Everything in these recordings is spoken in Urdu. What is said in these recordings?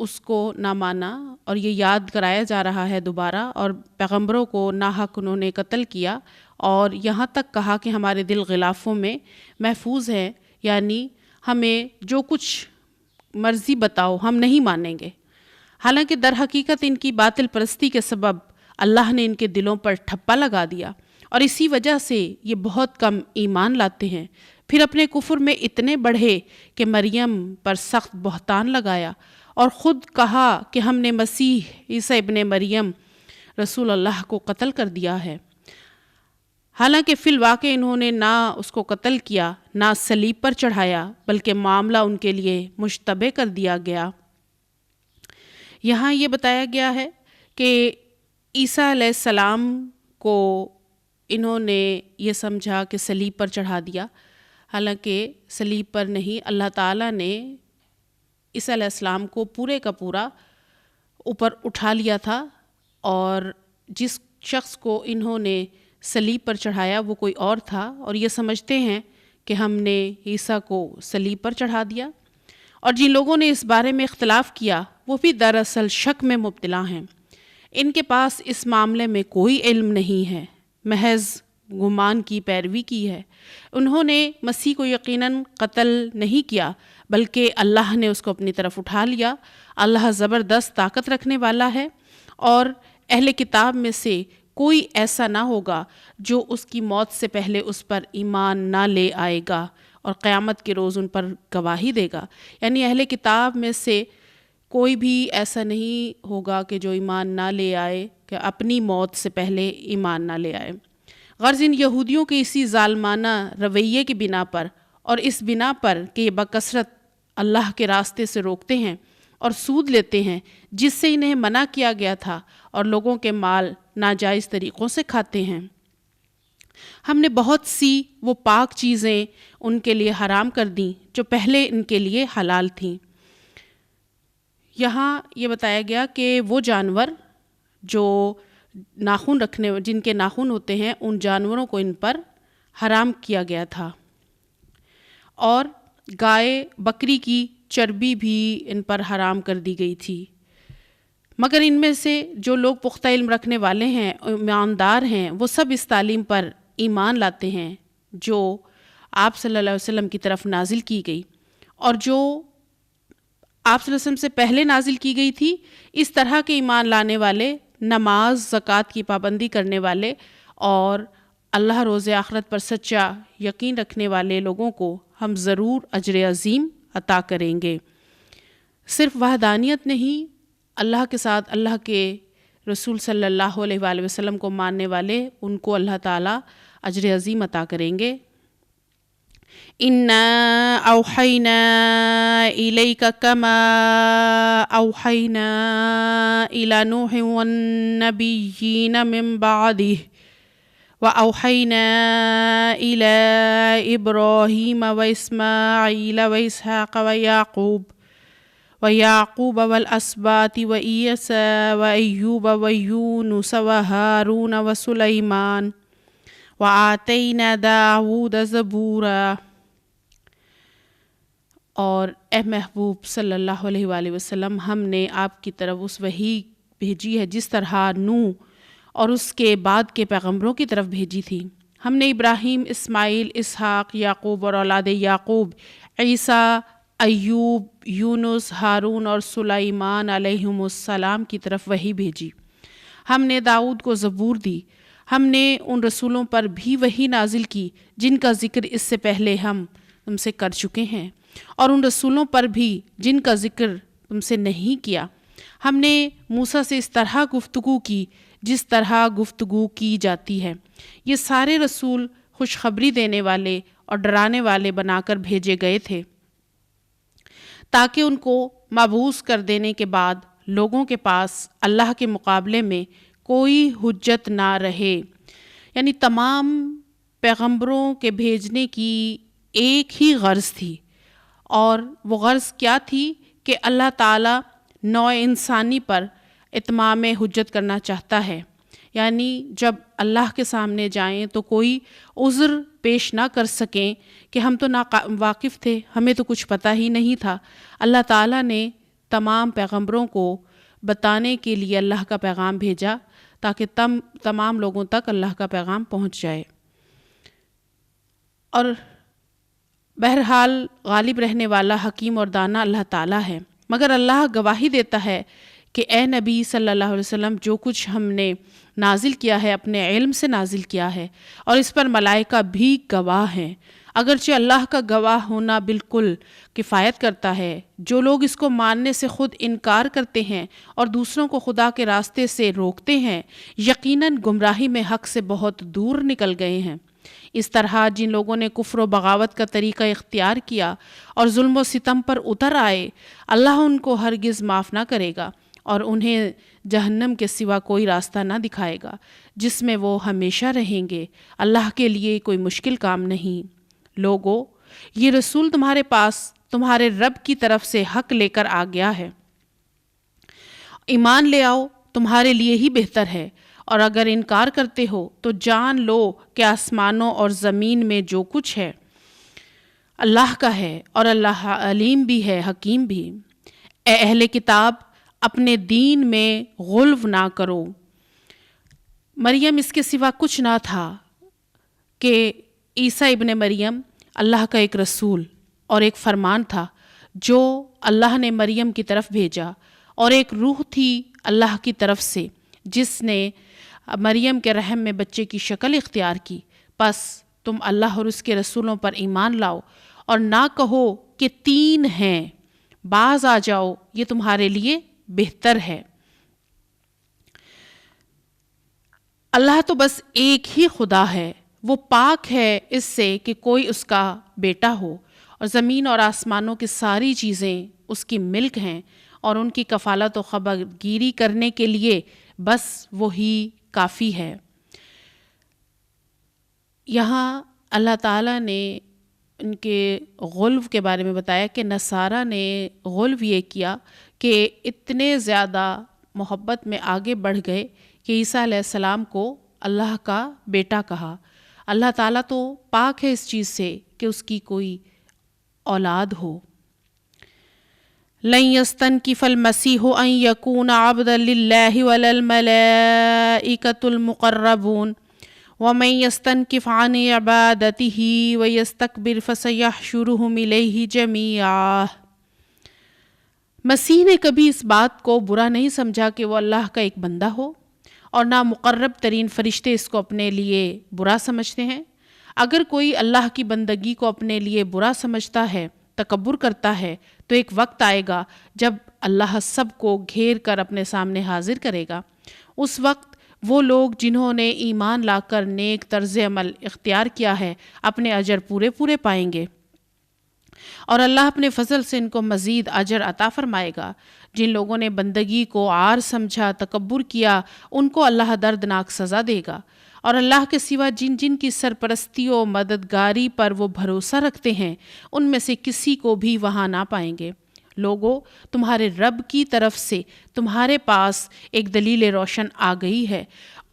اس کو نہ مانا، اور یہ یاد کرایا جا رہا ہے دوبارہ، اور پیغمبروں کو ناحق انہوں نے قتل کیا، اور یہاں تک کہا کہ ہمارے دل غلافوں میں محفوظ ہیں، یعنی ہمیں جو کچھ مرضی بتاؤ ہم نہیں مانیں گے۔ حالانکہ در حقیقت ان کی باطل پرستی کے سبب اللہ نے ان کے دلوں پر ٹھپا لگا دیا، اور اسی وجہ سے یہ بہت کم ایمان لاتے ہیں۔ پھر اپنے کفر میں اتنے بڑھے کہ مریم پر سخت بہتان لگایا، اور خود کہا کہ ہم نے مسیح عیسیٰ ابن مریم رسول اللہ کو قتل کر دیا ہے، حالانکہ فی الواقع انہوں نے نہ اس کو قتل کیا، نہ صلیب پر چڑھایا، بلکہ معاملہ ان کے لیے مشتبہ کر دیا گیا۔ یہاں یہ بتایا گیا ہے کہ عیسیٰ علیہ السلام کو انہوں نے یہ سمجھا کہ صلیب پر چڑھا دیا، حالانکہ صلیب پر نہیں، اللہ تعالیٰ نے عیسیٰ علیہ السلام کو پورے کا پورا اوپر اٹھا لیا تھا، اور جس شخص کو انہوں نے صلیب پر چڑھایا وہ کوئی اور تھا، اور یہ سمجھتے ہیں کہ ہم نے عیسیٰ کو صلیب پر چڑھا دیا۔ اور جن لوگوں نے اس بارے میں اختلاف کیا وہ بھی دراصل شک میں مبتلا ہیں، ان کے پاس اس معاملے میں کوئی علم نہیں ہے، محض گمان کی پیروی کی ہے۔ انہوں نے مسیح کو یقیناً قتل نہیں کیا، بلکہ اللہ نے اس کو اپنی طرف اٹھا لیا۔ اللہ زبردست طاقت رکھنے والا ہے، اور اہل کتاب میں سے کوئی ایسا نہ ہوگا جو اس کی موت سے پہلے اس پر ایمان نہ لے آئے گا، اور قیامت کے روز ان پر گواہی دے گا۔ یعنی اہل کتاب میں سے کوئی بھی ایسا نہیں ہوگا کہ جو ایمان نہ لے آئے، کہ اپنی موت سے پہلے ایمان نہ لے آئے۔ غرض ان یہودیوں کے اسی ظالمانہ رویے کی بنا پر، اور اس بنا پر کہ یہ بکثرت اللہ کے راستے سے روکتے ہیں اور سود لیتے ہیں جس سے انہیں منع کیا گیا تھا، اور لوگوں کے مال ناجائز طریقوں سے کھاتے ہیں، ہم نے بہت سی وہ پاک چیزیں ان کے لیے حرام کر دیں جو پہلے ان کے لیے حلال تھیں۔ یہاں یہ بتایا گیا کہ وہ جانور جو ناخن رکھنے، جن کے ناخن ہوتے ہیں، ان جانوروں کو ان پر حرام کیا گیا تھا، اور گائے بکری کی چربی بھی ان پر حرام کر دی گئی تھی۔ مگر ان میں سے جو لوگ پختہ علم رکھنے والے ہیں، ایماندار ہیں، وہ سب اس تعلیم پر ایمان لاتے ہیں جو آپ صلی اللہ علیہ وسلم کی طرف نازل کی گئی، اور جو آپ صلی اللہ علیہ وسلم سے پہلے نازل کی گئی تھی۔ اس طرح کے ایمان لانے والے، نماز، زکوٰۃ کی پابندی کرنے والے، اور اللہ روز آخرت پر سچا یقین رکھنے والے لوگوں کو ہم ضرور اجر عظیم عطا کریں گے۔ صرف وحدانیت نہیں، اللہ کے ساتھ اللہ کے رسول صلی اللہ علیہ وآلہ وسلم کو ماننے والے، ان کو اللہ تعالیٰ اجر عظیم عطا کریں گے۔ اِنَّا أَوْحَيْنَا إِلَيْكَ كَمَا أَوْحَيْنَا إِلَى نُوحٍ وَالنَّبِيِّينَ مِن بَعْدِهِ وَأَوْحَيْنَا إِلَى إِبْرَاهِيمَ وَإِسْمَاعِيلَ وَإِسْحَاقَ وَيَعْقُوبَ وَالْأَسْبَاطِ وَعِيسَىٰ وَأَيُّوبَ وَيُونُسَ وَهَارُونَ وَسُلَيْمَانَ وَآتَيْنَا دَاوُودَ زَبُورًا۔ اور اے محبوب صلی اللہ علیہ وآلہ وسلم، ہم نے آپ کی طرف اس وحی بھیجی ہے جس طرح نوح اور اس کے بعد کے پیغمبروں کی طرف بھیجی تھی۔ ہم نے ابراہیم، اسماعیل، اسحاق، یعقوب اور اولاد یعقوب، عیسیٰ، ایوب، یونس، ہارون اور سلیمان علیہم السلام کی طرف وحی بھیجی۔ ہم نے داؤد کو زبور دی۔ ہم نے ان رسولوں پر بھی وحی نازل کی جن کا ذکر اس سے پہلے ہم تم سے کر چکے ہیں، اور ان رسولوں پر بھی جن کا ذکر تم سے نہیں کیا۔ ہم نے موسیٰ سے اس طرح گفتگو کی جس طرح گفتگو کی جاتی ہے۔ یہ سارے رسول خوشخبری دینے والے اور ڈرانے والے بنا کر بھیجے گئے تھے تاکہ ان کو مبعوث کر دینے کے بعد لوگوں کے پاس اللہ کے مقابلے میں کوئی حجت نہ رہے۔ یعنی تمام پیغمبروں کے بھیجنے کی ایک ہی غرض تھی، اور وہ غرض کیا تھی کہ اللہ تعالیٰ نوع انسانی پر اتمام حجت کرنا چاہتا ہے۔ یعنی جب اللہ کے سامنے جائیں تو کوئی عذر پیش نہ کر سکیں کہ ہم تو واقف تھے، ہمیں تو کچھ پتہ ہی نہیں تھا۔ اللہ تعالیٰ نے تمام پیغمبروں کو بتانے کے لیے اللہ کا پیغام بھیجا تاکہ تمام لوگوں تک اللہ کا پیغام پہنچ جائے۔ اور بہرحال غالب رہنے والا حکیم اور دانا اللہ تعالیٰ ہے، مگر اللہ گواہی دیتا ہے کہ اے نبی صلی اللہ علیہ وسلم، جو کچھ ہم نے نازل کیا ہے اپنے علم سے نازل کیا ہے، اور اس پر ملائکہ بھی گواہ ہیں۔ اگرچہ اللہ کا گواہ ہونا بالکل کفایت کرتا ہے، جو لوگ اس کو ماننے سے خود انکار کرتے ہیں اور دوسروں کو خدا کے راستے سے روکتے ہیں، یقیناً گمراہی میں حق سے بہت دور نکل گئے ہیں۔ اس طرح جن لوگوں نے کفر و بغاوت کا طریقہ اختیار کیا اور ظلم و ستم پر اتر آئے، اللہ ان کو ہرگز معاف نہ کرے گا اور انہیں جہنم کے سوا کوئی راستہ نہ دکھائے گا جس میں وہ ہمیشہ رہیں گے۔ اللہ کے لیے کوئی مشکل کام نہیں۔ لوگو، یہ رسول تمہارے پاس تمہارے رب کی طرف سے حق لے کر آ گیا ہے، ایمان لے آؤ، تمہارے لیے ہی بہتر ہے، اور اگر انکار کرتے ہو تو جان لو کہ آسمانوں اور زمین میں جو کچھ ہے اللہ کا ہے، اور اللہ علیم بھی ہے، حکیم بھی۔ اے اہل کتاب، اپنے دین میں غلو نہ کرو۔ مریم اس کے سوا کچھ نہ تھا کہ عیسیٰ ابن مریم اللہ کا ایک رسول اور ایک فرمان تھا جو اللہ نے مریم کی طرف بھیجا، اور ایک روح تھی اللہ کی طرف سے جس نے مریم کے رحم میں بچے کی شکل اختیار کی۔ پس تم اللہ اور اس کے رسولوں پر ایمان لاؤ اور نہ کہو کہ تین ہیں، باز آ جاؤ، یہ تمہارے لیے بہتر ہے۔ اللہ تو بس ایک ہی خدا ہے، وہ پاک ہے اس سے کہ کوئی اس کا بیٹا ہو، اور زمین اور آسمانوں کی ساری چیزیں اس کی ملک ہیں، اور ان کی کفالت و خبر گیری کرنے کے لیے بس وہی کافی ہے۔ یہاں اللہ تعالیٰ نے ان کے غلو کے بارے میں بتایا کہ نصارہ نے غلو یہ کیا کہ اتنے زیادہ محبت میں آگے بڑھ گئے کہ عیسیٰ علیہ السلام کو اللہ کا بیٹا کہا۔ اللہ تعالیٰ تو پاک ہے اس چیز سے کہ اس کی کوئی اولاد ہو۔ لن يستنكف المسيح ان يكون عبدا لله ولا الملائكة المقربون ومن يستنكف عن عبادته ويستكبر فسيحشرهم إليه جميعا۔ مسیح نے کبھی اس بات کو برا نہیں سمجھا کہ وہ اللہ کا ایک بندہ ہو، اور نہ مقرب ترین فرشتے اس کو اپنے لیے برا سمجھتے ہیں۔ اگر کوئی اللہ کی بندگی کو اپنے لیے برا سمجھتا ہے، تکبر کرتا ہے، تو ایک وقت آئے گا جب اللہ سب کو گھیر کر اپنے سامنے حاضر کرے گا۔ اس وقت وہ لوگ جنہوں نے ایمان لا کر نیک طرز عمل اختیار کیا ہے اپنے اجر پورے پورے پائیں گے، اور اللہ اپنے فضل سے ان کو مزید اجر عطا فرمائے گا۔ جن لوگوں نے بندگی کو عار سمجھا، تکبر کیا، ان کو اللہ دردناک سزا دے گا، اور اللہ کے سوا جن جن کی سرپرستی و مددگاری پر وہ بھروسہ رکھتے ہیں ان میں سے کسی کو بھی وہاں نہ پائیں گے۔ لوگو، تمہارے رب کی طرف سے تمہارے پاس ایک دلیل روشن آ گئی ہے،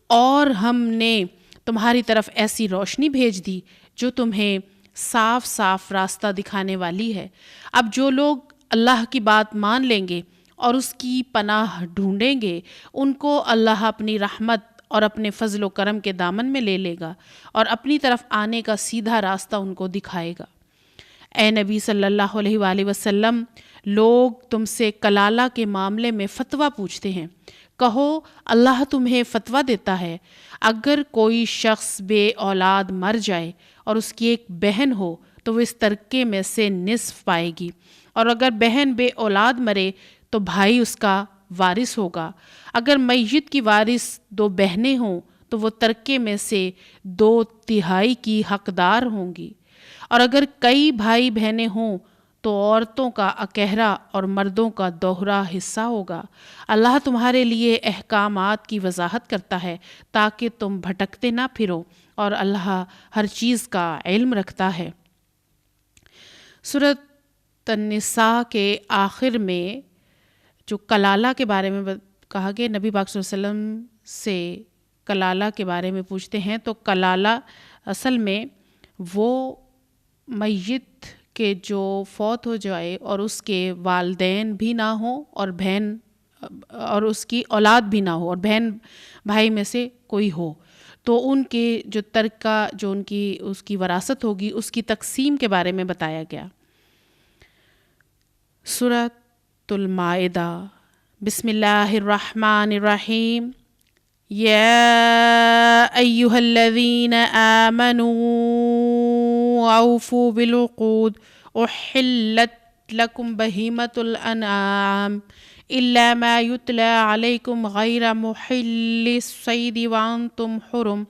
اور ہم نے تمہاری طرف ایسی روشنی بھیج دی جو تمہیں صاف صاف راستہ دکھانے والی ہے۔ اب جو لوگ اللہ کی بات مان لیں گے اور اس کی پناہ ڈھونڈیں گے، ان کو اللہ اپنی رحمت اور اپنے فضل و کرم کے دامن میں لے لے گا اور اپنی طرف آنے کا سیدھا راستہ ان کو دکھائے گا۔ اے نبی صلی اللہ علیہ وآلہ وسلم، لوگ تم سے کلالہ کے معاملے میں فتویٰ پوچھتے ہیں۔ کہو، اللہ تمہیں فتویٰ دیتا ہے، اگر کوئی شخص بے اولاد مر جائے اور اس کی ایک بہن ہو تو وہ اس ترکے میں سے نصف پائے گی، اور اگر بہن بے اولاد مرے تو بھائی اس کا وارث ہوگا۔ اگر میت کی وارث دو بہنیں ہوں تو وہ ترکے میں سے 2/3 کی حقدار ہوں گی، اور اگر کئی بھائی بہنیں ہوں تو عورتوں کا اکہرا اور مردوں کا دوہرا حصہ ہوگا۔ اللہ تمہارے لیے احکامات کی وضاحت کرتا ہے تاکہ تم بھٹکتے نہ پھرو، اور اللہ ہر چیز کا علم رکھتا ہے۔ سورۃ النساء کے آخر میں جو کلالہ کے بارے میں کہا گیا، نبی پاک صلی اللہ علیہ وسلم سے کلالہ کے بارے میں پوچھتے ہیں، تو کلالہ اصل میں وہ میت کہ جو فوت ہو جائے اور اس کے والدین بھی نہ ہوں اور بہن اور اس کی اولاد بھی نہ ہو اور بہن بھائی میں سے کوئی ہو، تو ان کے جو ترکہ جو ان کی اس کی وراثت ہوگی اس کی تقسیم کے بارے میں بتایا گیا۔ سورۃ المائدہ، بسم اللہ الرحمن الرحیم۔ یا ایہا الذین آمنوا اوفوا بالعقود احلت لکم بہیمۃ الانعام الا ما یتلی علیکم غیر محل الصید وانتم حرم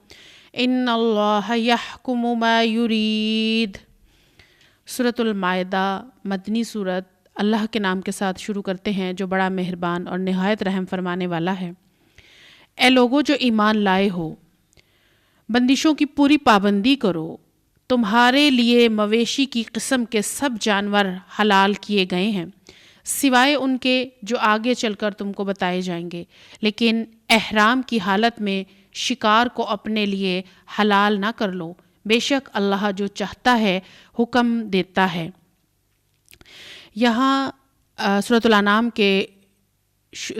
ان اللہ یحکم ما یرید۔ سورۃ المائدہ مدنی سورت۔ اللہ کے نام کے ساتھ شروع کرتے ہیں جو بڑا مہربان اور نہایت رحم فرمانے والا ہے۔ اے لوگو جو ایمان لائے ہو، بندشوں کی پوری پابندی کرو۔ تمہارے لیے مویشی کی قسم کے سب جانور حلال کیے گئے ہیں سوائے ان کے جو آگے چل کر تم کو بتائے جائیں گے، لیکن احرام کی حالت میں شکار کو اپنے لیے حلال نہ کر لو، بے شک اللہ جو چاہتا ہے حکم دیتا ہے۔ یہاں سورۃ الانعام کے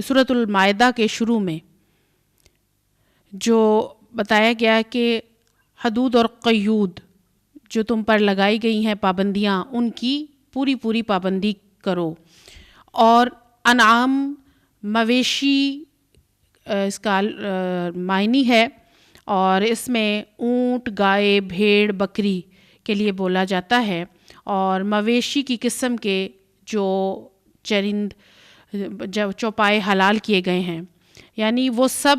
سورۃ المائدہ کے شروع میں جو بتایا گیا کہ حدود اور قیود جو تم پر لگائی گئی ہیں پابندیاں، ان کی پوری پابندی کرو۔ اور انعام مویشی اس کا معنی ہے، اور اس میں اونٹ، گائے، بھیڑ، بکری کے لیے بولا جاتا ہے۔ اور مویشی کی قسم کے جو چرند چوپائے حلال کیے گئے ہیں، یعنی وہ سب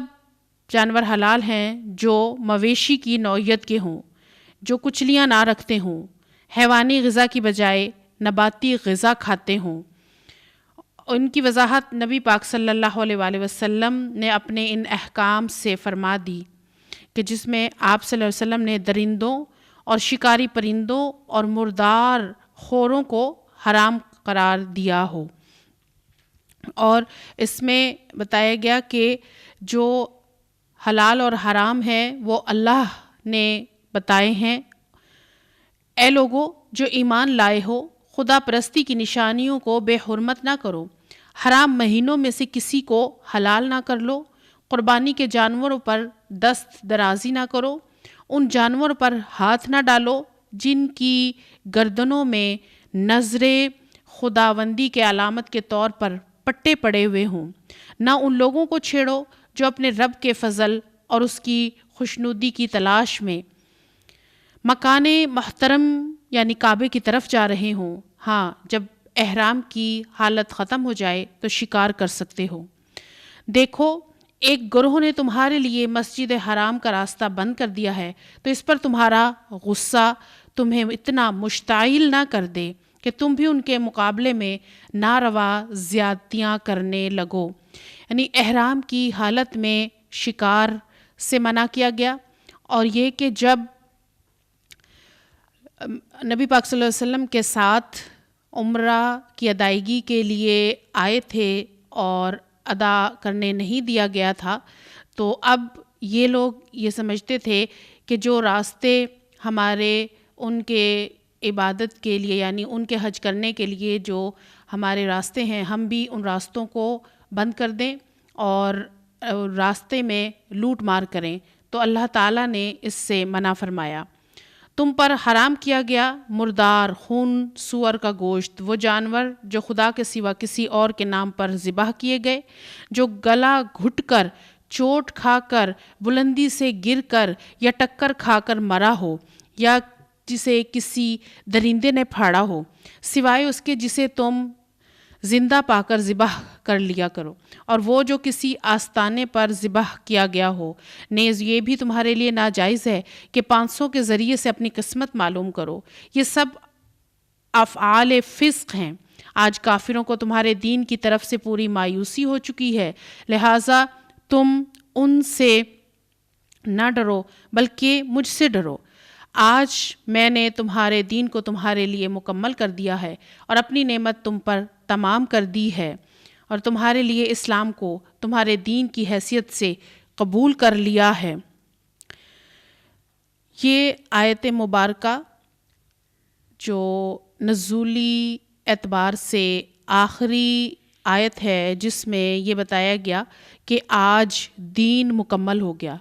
جانور حلال ہیں جو مویشی کی نوعیت کے ہوں، جو کچلیاں نہ رکھتے ہوں، حیوانی غذا کی بجائے نباتی غذا کھاتے ہوں۔ ان کی وضاحت نبی پاک صلی اللہ علیہ وآلہ وسلم نے اپنے ان احکام سے فرما دی کہ جس میں آپ صلی اللہ علیہ وسلم نے درندوں اور شکاری پرندوں اور مردار خوروں کو حرام قرار دیا ہو۔ اور اس میں بتایا گیا کہ جو حلال اور حرام ہے وہ اللہ نے بتائے ہیں۔ اے لوگو جو ایمان لائے ہو، خدا پرستی کی نشانیوں کو بے حرمت نہ کرو، حرام مہینوں میں سے کسی کو حلال نہ کر لو، قربانی کے جانوروں پر دست درازی نہ کرو، ان جانوروں پر ہاتھ نہ ڈالو جن کی گردنوں میں نظر خداوندی کے علامت کے طور پر پٹے پڑے ہوئے ہوں، نہ ان لوگوں کو چھیڑو جو اپنے رب کے فضل اور اس کی خوشنودی کی تلاش میں مکان محترم یعنی کعبے کی طرف جا رہے ہوں۔ ہاں، جب احرام کی حالت ختم ہو جائے تو شکار کر سکتے ہو۔ دیکھو، ایک گروہ نے تمہارے لیے مسجد حرام کا راستہ بند کر دیا ہے، تو اس پر تمہارا غصہ تمہیں اتنا مشتعل نہ کر دے کہ تم بھی ان کے مقابلے میں ناروا زیادتیاں کرنے لگو۔ یعنی احرام کی حالت میں شکار سے منع کیا گیا، اور یہ کہ جب نبی پاک صلی اللہ علیہ وسلم کے ساتھ عمرہ کی ادائیگی کے لیے آئے تھے اور ادا کرنے نہیں دیا گیا تھا، تو اب یہ لوگ یہ سمجھتے تھے کہ جو راستے ہمارے ان کے عبادت کے لیے یعنی ان کے حج کرنے کے لیے جو ہمارے راستے ہیں، ہم بھی ان راستوں کو بند کر دیں اور راستے میں لوٹ مار کریں، تو اللہ تعالیٰ نے اس سے منع فرمایا۔ تم پر حرام کیا گیا مردار خون سور کا گوشت، وہ جانور جو خدا کے سوا کسی اور کے نام پر ذبح کیے گئے، جو گلا گھٹ کر، چوٹ کھا کر، بلندی سے گر کر یا ٹکر کھا کر مرا ہو، یا جسے کسی درندے نے پھاڑا ہو، سوائے اس کے جسے تم زندہ پا کر ذبح کر لیا کرو، اور وہ جو کسی آستانے پر ذبح کیا گیا ہو۔ نیز یہ بھی تمہارے لیے ناجائز ہے کہ 500 کے ذریعے سے اپنی قسمت معلوم کرو۔ یہ سب افعال فسق ہیں۔ آج کافروں کو تمہارے دین کی طرف سے پوری مایوسی ہو چکی ہے، لہٰذا تم ان سے نہ ڈرو بلکہ مجھ سے ڈرو۔ آج میں نے تمہارے دین کو تمہارے لیے مکمل کر دیا ہے اور اپنی نعمت تم پر تمام کر دی ہے، اور تمہارے لیے اسلام کو تمہارے دین کی حیثیت سے قبول کر لیا ہے۔ یہ آیت مبارکہ جو نزولی اعتبار سے آخری آیت ہے جس میں یہ بتایا گیا کہ آج دین مکمل ہو گیا،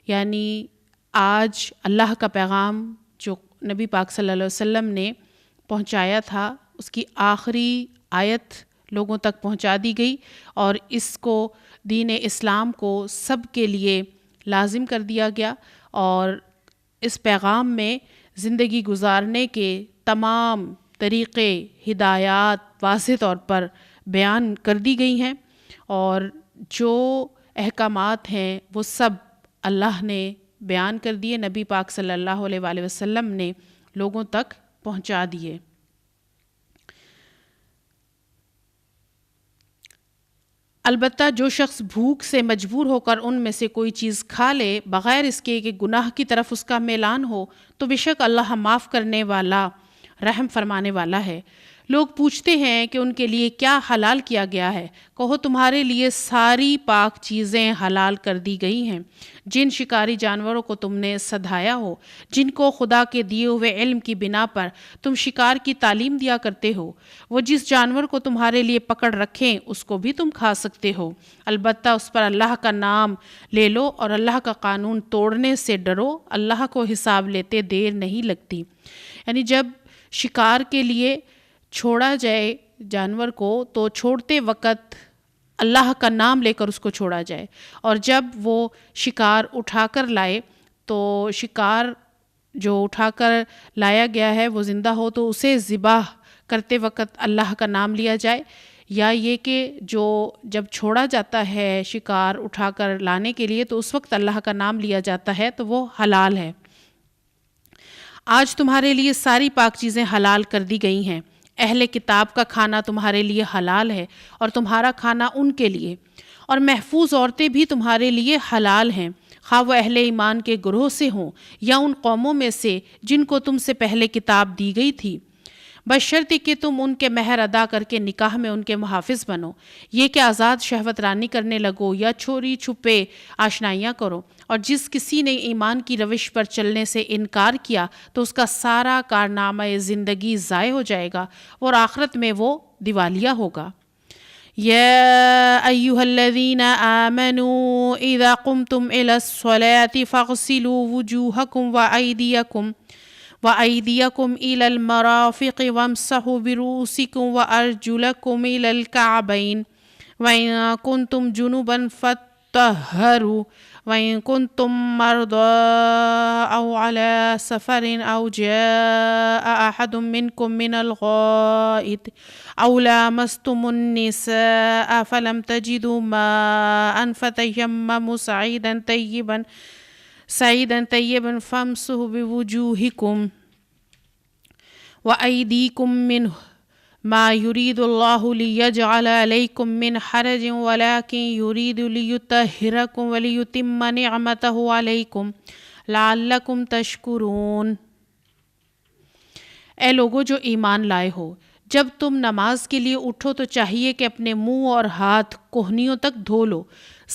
یعنی آج اللہ کا پیغام جو نبی پاک صلی اللہ علیہ وسلم نے پہنچایا تھا اس کی آخری آیت لوگوں تک پہنچا دی گئی، اور اس کو دین اسلام کو سب کے لیے لازم کر دیا گیا، اور اس پیغام میں زندگی گزارنے کے تمام طریقے، ہدایات واضح طور پر بیان کر دی گئی ہیں، اور جو احکامات ہیں وہ سب اللہ نے بیان کر دیے، نبی پاک صلی اللہ علیہ وآلہ وسلم نے لوگوں تک پہنچا دیے۔ البتہ جو شخص بھوک سے مجبور ہو کر ان میں سے کوئی چیز کھا لے بغیر اس کے کہ گناہ کی طرف اس کا میلان ہو، تو بے شک اللہ معاف کرنے والا، رحم فرمانے والا ہے۔ لوگ پوچھتے ہیں کہ ان کے لیے کیا حلال کیا گیا ہے؟ کہو تمہارے لیے ساری پاک چیزیں حلال کر دی گئی ہیں، جن شکاری جانوروں کو تم نے سدھایا ہو، جن کو خدا کے دیے ہوئے علم کی بنا پر تم شکار کی تعلیم دیا کرتے ہو۔ وہ جس جانور کو تمہارے لیے پکڑ رکھیں اس کو بھی تم کھا سکتے ہو، البتہ اس پر اللہ کا نام لے لو اور اللہ کا قانون توڑنے سے ڈرو، اللہ کو حساب لیتے دیر نہیں لگتی۔ یعنی جب شکار کے لیے چھوڑا جائے جانور کو تو چھوڑتے وقت اللہ کا نام لے کر اس کو چھوڑا جائے، اور جب وہ شکار اٹھا کر لائے تو شکار جو اٹھا کر لایا گیا ہے وہ زندہ ہو تو اسے ذبح کرتے وقت اللہ کا نام لیا جائے، یا یہ کہ جو جب چھوڑا جاتا ہے شکار اٹھا کر لانے کے لیے تو اس وقت اللہ کا نام لیا جاتا ہے تو وہ حلال ہے۔ آج تمہارے لیے ساری پاک چیزیں حلال کر دی گئی ہیں، اہل کتاب کا کھانا تمہارے لیے حلال ہے اور تمہارا کھانا ان کے لیے، اور محفوظ عورتیں بھی تمہارے لیے حلال ہیں، خواہ وہ اہل ایمان کے گروہ سے ہوں یا ان قوموں میں سے جن کو تم سے پہلے کتاب دی گئی تھی، بشرطے کہ تم ان کے مہر ادا کر کے نکاح میں ان کے محافظ بنو، یہ کہ آزاد شہوت رانی کرنے لگو یا چوری چھپے آشنائیاں کرو، اور جس کسی نے ایمان کی روش پر چلنے سے انکار کیا تو اس کا سارا کارنامہ زندگی ضائع ہو جائے گا اور آخرت میں وہ دیوالیہ ہوگا۔ یا ایہا الذین آمنوا اذا قمتم الی الصلاة فاغسلوا وجوہکم وأيديكم إلى المرافق وامسحوا برؤوسكم وأرجلكم إلى الكعبين وإن كنتم جنبا فاطهروا وإن كنتم مرضى أو على سفر أو جاء أحد منكم من الغائط أو لامستم النساء فلم تجدوا ماء فتيمموا سعيدا طيبا فامسحوا بوجوهكم وأيديكم منه ما يريد الله ليجعل عليكم من حرج ولكن يريد ليطهركم وليتم نعمته عليكم لعلكم تشكرون۔ اے لوگو جو ایمان لائے ہو، جب تم نماز کے لیے اٹھو تو چاہیے کہ اپنے منہ اور ہاتھ کوہنیوں تک دھو لو،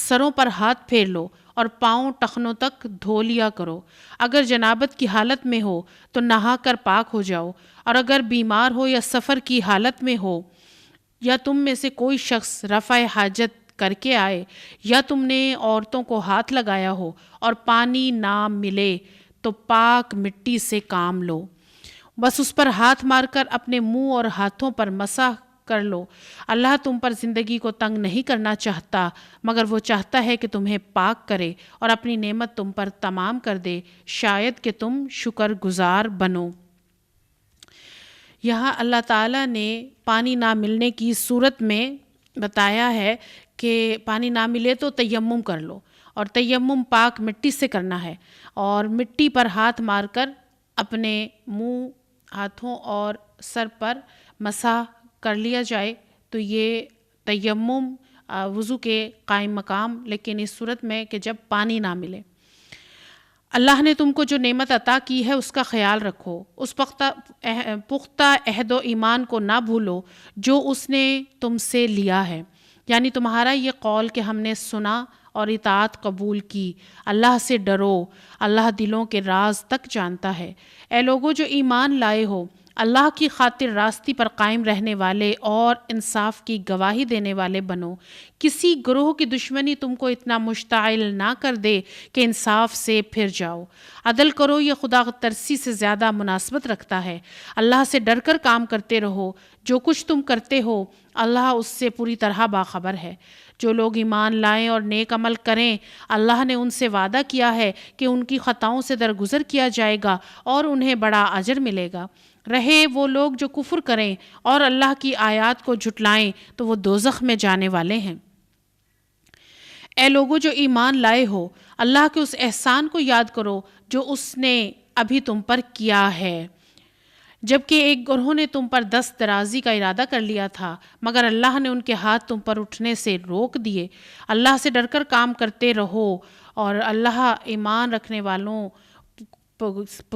سروں پر ہاتھ پھیر لو اور پاؤں ٹخنوں تک دھو لیا کرو۔ اگر جنابت کی حالت میں ہو تو نہا کر پاک ہو جاؤ، اور اگر بیمار ہو یا سفر کی حالت میں ہو یا تم میں سے کوئی شخص رفع حاجت کر کے آئے یا تم نے عورتوں کو ہاتھ لگایا ہو اور پانی نہ ملے تو پاک مٹی سے کام لو، بس اس پر ہاتھ مار کر اپنے منہ اور ہاتھوں پر مسح کر لو۔ اللہ تم پر زندگی کو تنگ نہیں کرنا چاہتا، مگر وہ چاہتا ہے کہ تمہیں پاک کرے اور اپنی نعمت تم پر تمام کر دے، شاید کہ تم شکر گزار بنو۔ یہاں اللہ تعالیٰ نے پانی نہ ملنے کی صورت میں بتایا ہے کہ پانی نہ ملے تو تیمم کر لو، اور تیمم پاک مٹی سے کرنا ہے، اور مٹی پر ہاتھ مار کر اپنے منہ، ہاتھوں اور سر پر مسح کر لیا جائے تو یہ تیمم وضو کے قائم مقام، لیکن اس صورت میں کہ جب پانی نہ ملے۔ اللہ نے تم کو جو نعمت عطا کی ہے اس کا خیال رکھو، اس پختہ عہد و ایمان کو نہ بھولو جو اس نے تم سے لیا ہے، یعنی تمہارا یہ قول کہ ہم نے سنا اور اطاعت قبول کی۔ اللہ سے ڈرو، اللہ دلوں کے راز تک جانتا ہے۔ اے لوگو جو ایمان لائے ہو، اللہ کی خاطر راستی پر قائم رہنے والے اور انصاف کی گواہی دینے والے بنو۔ کسی گروہ کی دشمنی تم کو اتنا مشتعل نہ کر دے کہ انصاف سے پھر جاؤ۔ عدل کرو، یہ خدا ترسی سے زیادہ مناسبت رکھتا ہے۔ اللہ سے ڈر کر کام کرتے رہو، جو کچھ تم کرتے ہو اللہ اس سے پوری طرح باخبر ہے۔ جو لوگ ایمان لائیں اور نیک عمل کریں، اللہ نے ان سے وعدہ کیا ہے کہ ان کی خطاؤں سے درگزر کیا جائے گا اور انہیں بڑا اجر ملے گا۔ رہے وہ لوگ جو کفر کریں اور اللہ کی آیات کو جھٹلائیں تو وہ دوزخ میں جانے والے ہیں۔ اے لوگو جو ایمان لائے ہو، اللہ کے اس احسان کو یاد کرو جو اس نے ابھی تم پر کیا ہے، جبکہ ایک گروہ نے تم پر دست درازی کا ارادہ کر لیا تھا، مگر اللہ نے ان کے ہاتھ تم پر اٹھنے سے روک دیے۔ اللہ سے ڈر کر کام کرتے رہو اور اللہ ایمان رکھنے والوں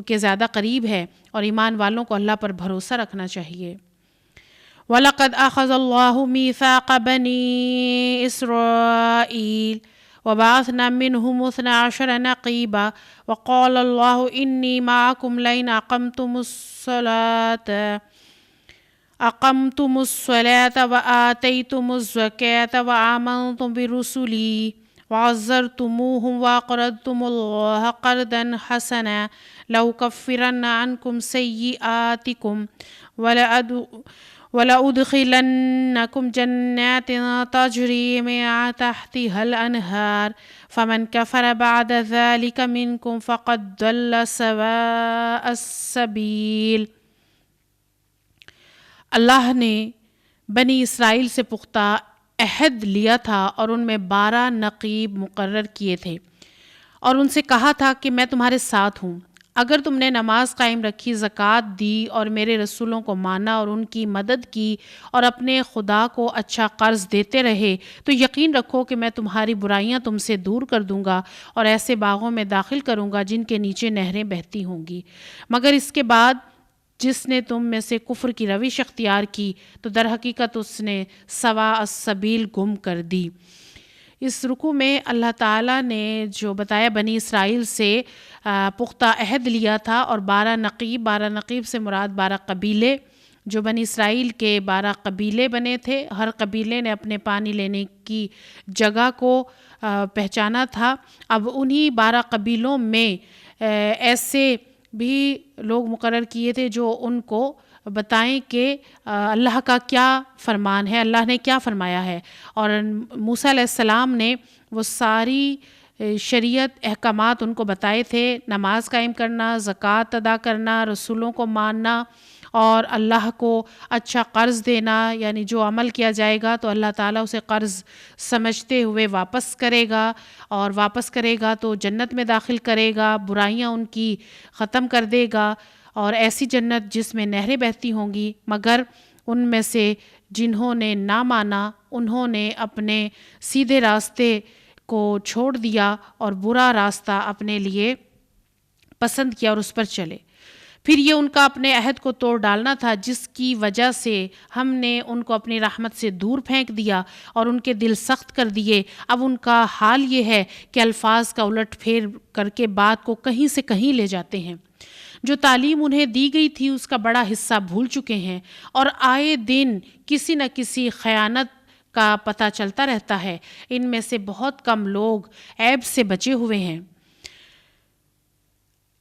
کے زیادہ قریب ہے، اور ایمان والوں کو اللہ پر بھروسہ رکھنا چاہیے۔ وَلَقَدْ أَخَذَ اللَّهُ مِيثَاقَ بَنِي إِسْرَائِيلَ وَبَعَثْنَا مِنْهُمُ 12 نَقِيبًا وَقَالَ اللَّهُ إِنِّي مَعَكُمْ لَئِنْ أَقَمْتُمُ الصَّلَاةَ وَآتَيْتُمُ الزَّكَاةَ وَآمَنْتُمْ بِرُسُلِي وَعَزَّرْتُمُوهُمْ وَأَقْرَضْتُمُ اللَّهَ قَرْضًا حَسَنًا لَأُكَفِّرَنَّ عَنْكُمْ سَيِّئَاتِكُمْ وَلَأُدْخِلَنَّكُمْ جَنَّاتٍ تَجْرِي مِن تَحْتِهَا الْأَنْهَارُ فَمَنْ كَفَرَ بَعْدَ ذَلِكَ مِنْكُمْ فَقَدْ ضَلَّ سَوَاءَ السَّبِيلِ۔ اللہ نے بنی اسرائیل سے پختہ عہد لیا تھا اور ان میں 12 نقیب مقرر کیے تھے، اور ان سے کہا تھا کہ میں تمہارے ساتھ ہوں۔ اگر تم نے نماز قائم رکھی، زکوٰۃ دی اور میرے رسولوں کو مانا اور ان کی مدد کی اور اپنے خدا کو اچھا قرض دیتے رہے تو یقین رکھو کہ میں تمہاری برائیاں تم سے دور کر دوں گا اور ایسے باغوں میں داخل کروں گا جن کے نیچے نہریں بہتی ہوں گی۔ مگر اس کے بعد جس نے تم میں سے کفر کی روش اختیار کی تو در حقیقت اس نے سواء السبیل گم کر دی۔ اس رکوع میں اللہ تعالیٰ نے جو بتایا بنی اسرائیل سے پختہ عہد لیا تھا، اور 12 نقیب سے مراد 12 قبیلے، جو بنی اسرائیل کے 12 قبیلے بنے تھے۔ ہر قبیلے نے اپنے پانی لینے کی جگہ کو پہچانا تھا۔ اب انہی 12 قبیلوں میں ایسے بھی لوگ مقرر کیے تھے جو ان کو بتائیں کہ اللہ کا کیا فرمان ہے، اللہ نے کیا فرمایا ہے، اور موسیٰ علیہ السلام نے وہ ساری شریعت احکامات ان کو بتائے تھے۔ نماز قائم کرنا، زکوٰۃ ادا کرنا، رسولوں کو ماننا اور اللہ کو اچھا قرض دینا، یعنی جو عمل کیا جائے گا تو اللہ تعالیٰ اسے قرض سمجھتے ہوئے واپس کرے گا، اور واپس کرے گا تو جنت میں داخل کرے گا، برائیاں ان کی ختم کر دے گا، اور ایسی جنت جس میں نہریں بہتی ہوں گی۔ مگر ان میں سے جنہوں نے نہ مانا، انہوں نے اپنے سیدھے راستے کو چھوڑ دیا اور برا راستہ اپنے لیے پسند کیا اور اس پر چلے۔ پھر یہ ان کا اپنے عہد کو توڑ ڈالنا تھا، جس کی وجہ سے ہم نے ان کو اپنی رحمت سے دور پھینک دیا اور ان کے دل سخت کر دیے۔ اب ان کا حال یہ ہے کہ الفاظ کا الٹ پھیر کر کے بات کو کہیں سے کہیں لے جاتے ہیں۔ جو تعلیم انہیں دی گئی تھی اس کا بڑا حصہ بھول چکے ہیں، اور آئے دن کسی نہ کسی خیانت کا پتہ چلتا رہتا ہے۔ ان میں سے بہت کم لوگ عیب سے بچے ہوئے ہیں،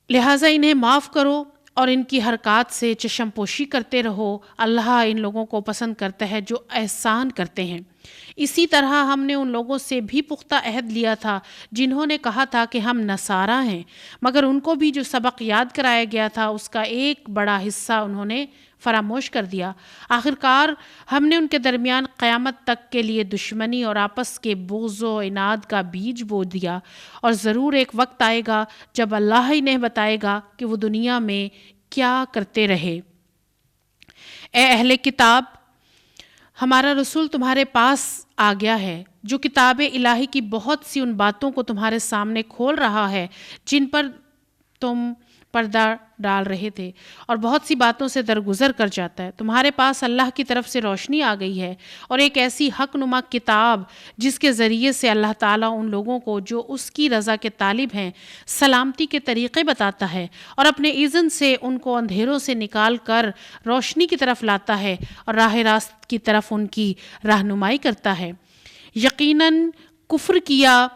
لہٰذا انہیں معاف کرو اور ان کی حرکات سے چشم پوشی کرتے رہو۔ اللہ ان لوگوں کو پسند کرتا ہے جو احسان کرتے ہیں۔ اسی طرح ہم نے ان لوگوں سے بھی پختہ عہد لیا تھا جنہوں نے کہا تھا کہ ہم نصارہ ہیں، مگر ان کو بھی جو سبق یاد کرایا گیا تھا اس کا ایک بڑا حصہ انہوں نے فراموش کر دیا۔ آخرکار ہم نے ان کے درمیان قیامت تک کے لیے دشمنی اور آپس کے بغض و عناد کا بیج بو دیا، اور ضرور ایک وقت آئے گا جب اللہ انہیں بتائے گا کہ وہ دنیا میں کیا کرتے رہے۔ اے اہل کتاب، ہمارا رسول تمہارے پاس آ گیا ہے جو کتاب الہی کی بہت سی ان باتوں کو تمہارے سامنے کھول رہا ہے جن پر تم پردہ ڈال رہے تھے اور بہت سی باتوں سے درگزر کر جاتا ہے۔ تمہارے پاس اللہ کی طرف سے روشنی آ گئی ہے اور ایک ایسی حق نما کتاب جس کے ذریعے سے اللہ تعالیٰ ان لوگوں کو جو اس کی رضا کے طالب ہیں سلامتی کے طریقے بتاتا ہے اور اپنے اذن سے ان کو اندھیروں سے نکال کر روشنی کی طرف لاتا ہے اور راہ راست کی طرف ان کی رہنمائی کرتا ہے۔ یقیناً کفر کیا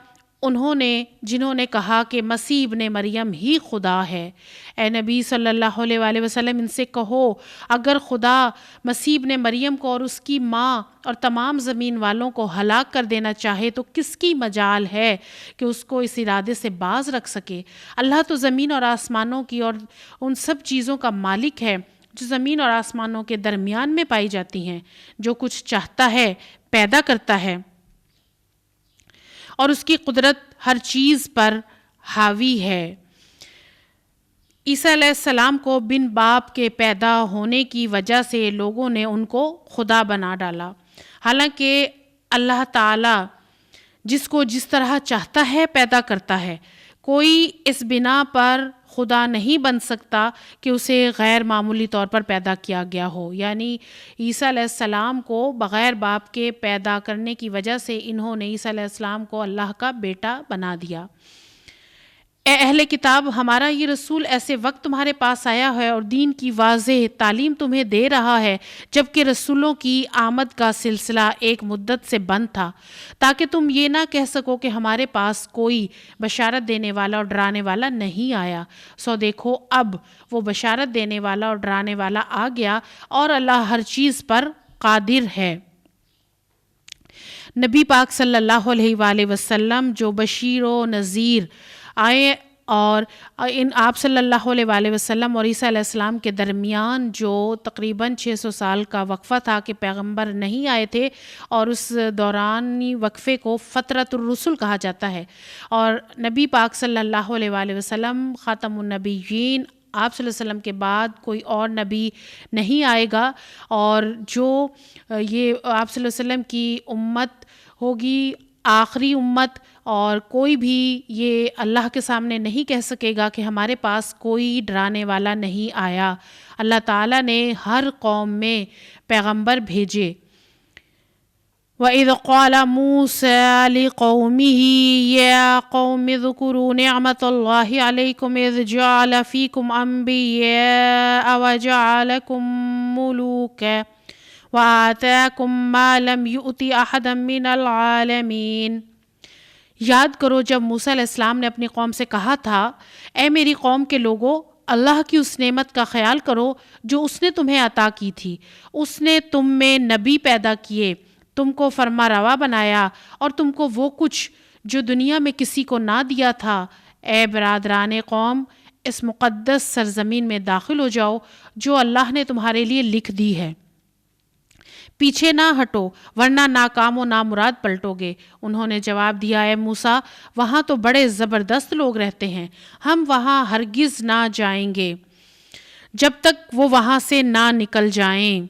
انہوں نے جنہوں نے کہا کہ مسیح ابن مریم ہی خدا ہے۔ اے نبی صلی اللہ علیہ وآلہ وسلم ان سے کہو اگر خدا مسیح ابن مریم کو اور اس کی ماں اور تمام زمین والوں کو ہلاک کر دینا چاہے تو کس کی مجال ہے کہ اس کو اس ارادے سے باز رکھ سکے؟ اللہ تو زمین اور آسمانوں کی اور ان سب چیزوں کا مالک ہے جو زمین اور آسمانوں کے درمیان میں پائی جاتی ہیں۔ جو کچھ چاہتا ہے پیدا کرتا ہے اور اس کی قدرت ہر چیز پر حاوی ہے۔ عیسیٰ علیہ السلام کو بن باپ کے پیدا ہونے کی وجہ سے لوگوں نے ان کو خدا بنا ڈالا، حالانکہ اللہ تعالیٰ جس کو جس طرح چاہتا ہے پیدا کرتا ہے۔ کوئی اس بنا پر خدا نہیں بن سکتا کہ اسے غیر معمولی طور پر پیدا کیا گیا ہو، یعنی عیسیٰ علیہ السلام کو بغیر باپ کے پیدا کرنے کی وجہ سے انہوں نے عیسیٰ علیہ السلام کو اللہ کا بیٹا بنا دیا۔ اے اہل کتاب، ہمارا یہ رسول ایسے وقت تمہارے پاس آیا ہے اور دین کی واضح تعلیم تمہیں دے رہا ہے جبکہ رسولوں کی آمد کا سلسلہ ایک مدت سے بند تھا، تاکہ تم یہ نہ کہہ سکو کہ ہمارے پاس کوئی بشارت دینے والا اور ڈرانے والا نہیں آیا۔ سو دیکھو اب وہ بشارت دینے والا اور ڈرانے والا آ گیا اور اللہ ہر چیز پر قادر ہے۔ نبی پاک صلی اللہ علیہ وآلہ وسلم جو بشیر و نذیر آئے اور آپ صلی اللہ علیہ وآلہ وسلم اور عیسیٰ علیہ السلام کے درمیان جو تقریباً 600 سال کا وقفہ تھا کہ پیغمبر نہیں آئے تھے، اور اس دورانی وقفے کو فترۃ الرسل کہا جاتا ہے، اور نبی پاک صلی اللہ علیہ وآلہ وسلم خاتم النبیین آپ صلی اللہ علیہ وسلم کے بعد کوئی اور نبی نہیں آئے گا، اور جو یہ آپ صلی اللہ علیہ وسلم کی امت ہوگی آخری امت، اور کوئی بھی یہ اللہ کے سامنے نہیں کہہ سکے گا کہ ہمارے پاس کوئی ڈرانے والا نہیں آیا۔ اللہ تعالیٰ نے ہر قوم میں پیغمبر بھیجے۔ وَإِذْ قَالَ مُوسَىٰ لِقَوْمِهِ يَا قَوْمِ اذْكُرُوا نِعْمَةَ اللَّهِ عَلَيْكُمْ إِذْ جَعَلَ فِيكُمْ أَنْبِيَاءَ وَجَعَلَكُمْ مُلُوكًا وَآتَاكُمْ مَا لَمْ يُؤْتِ أَحَدًا مِّنَ الْعَالَمِينَ۔ یاد کرو جب موسیٰ علیہ السلام نے اپنی قوم سے کہا تھا، اے میری قوم کے لوگو، اللہ کی اس نعمت کا خیال کرو جو اس نے تمہیں عطا کی تھی۔ اس نے تم میں نبی پیدا کیے، تم کو فرما روا بنایا اور تم کو وہ کچھ جو دنیا میں کسی کو نہ دیا تھا۔ اے برادران قوم، اس مقدس سرزمین میں داخل ہو جاؤ جو اللہ نے تمہارے لیے لکھ دی ہے، پیچھے نہ ہٹو ورنہ ناکام و نامراد پلٹو گے۔ انہوں نے جواب دیا، اے موسیٰ، وہاں تو بڑے زبردست لوگ رہتے ہیں، ہم وہاں ہرگز نہ جائیں گے جب تک وہ وہاں سے نہ نکل جائیں۔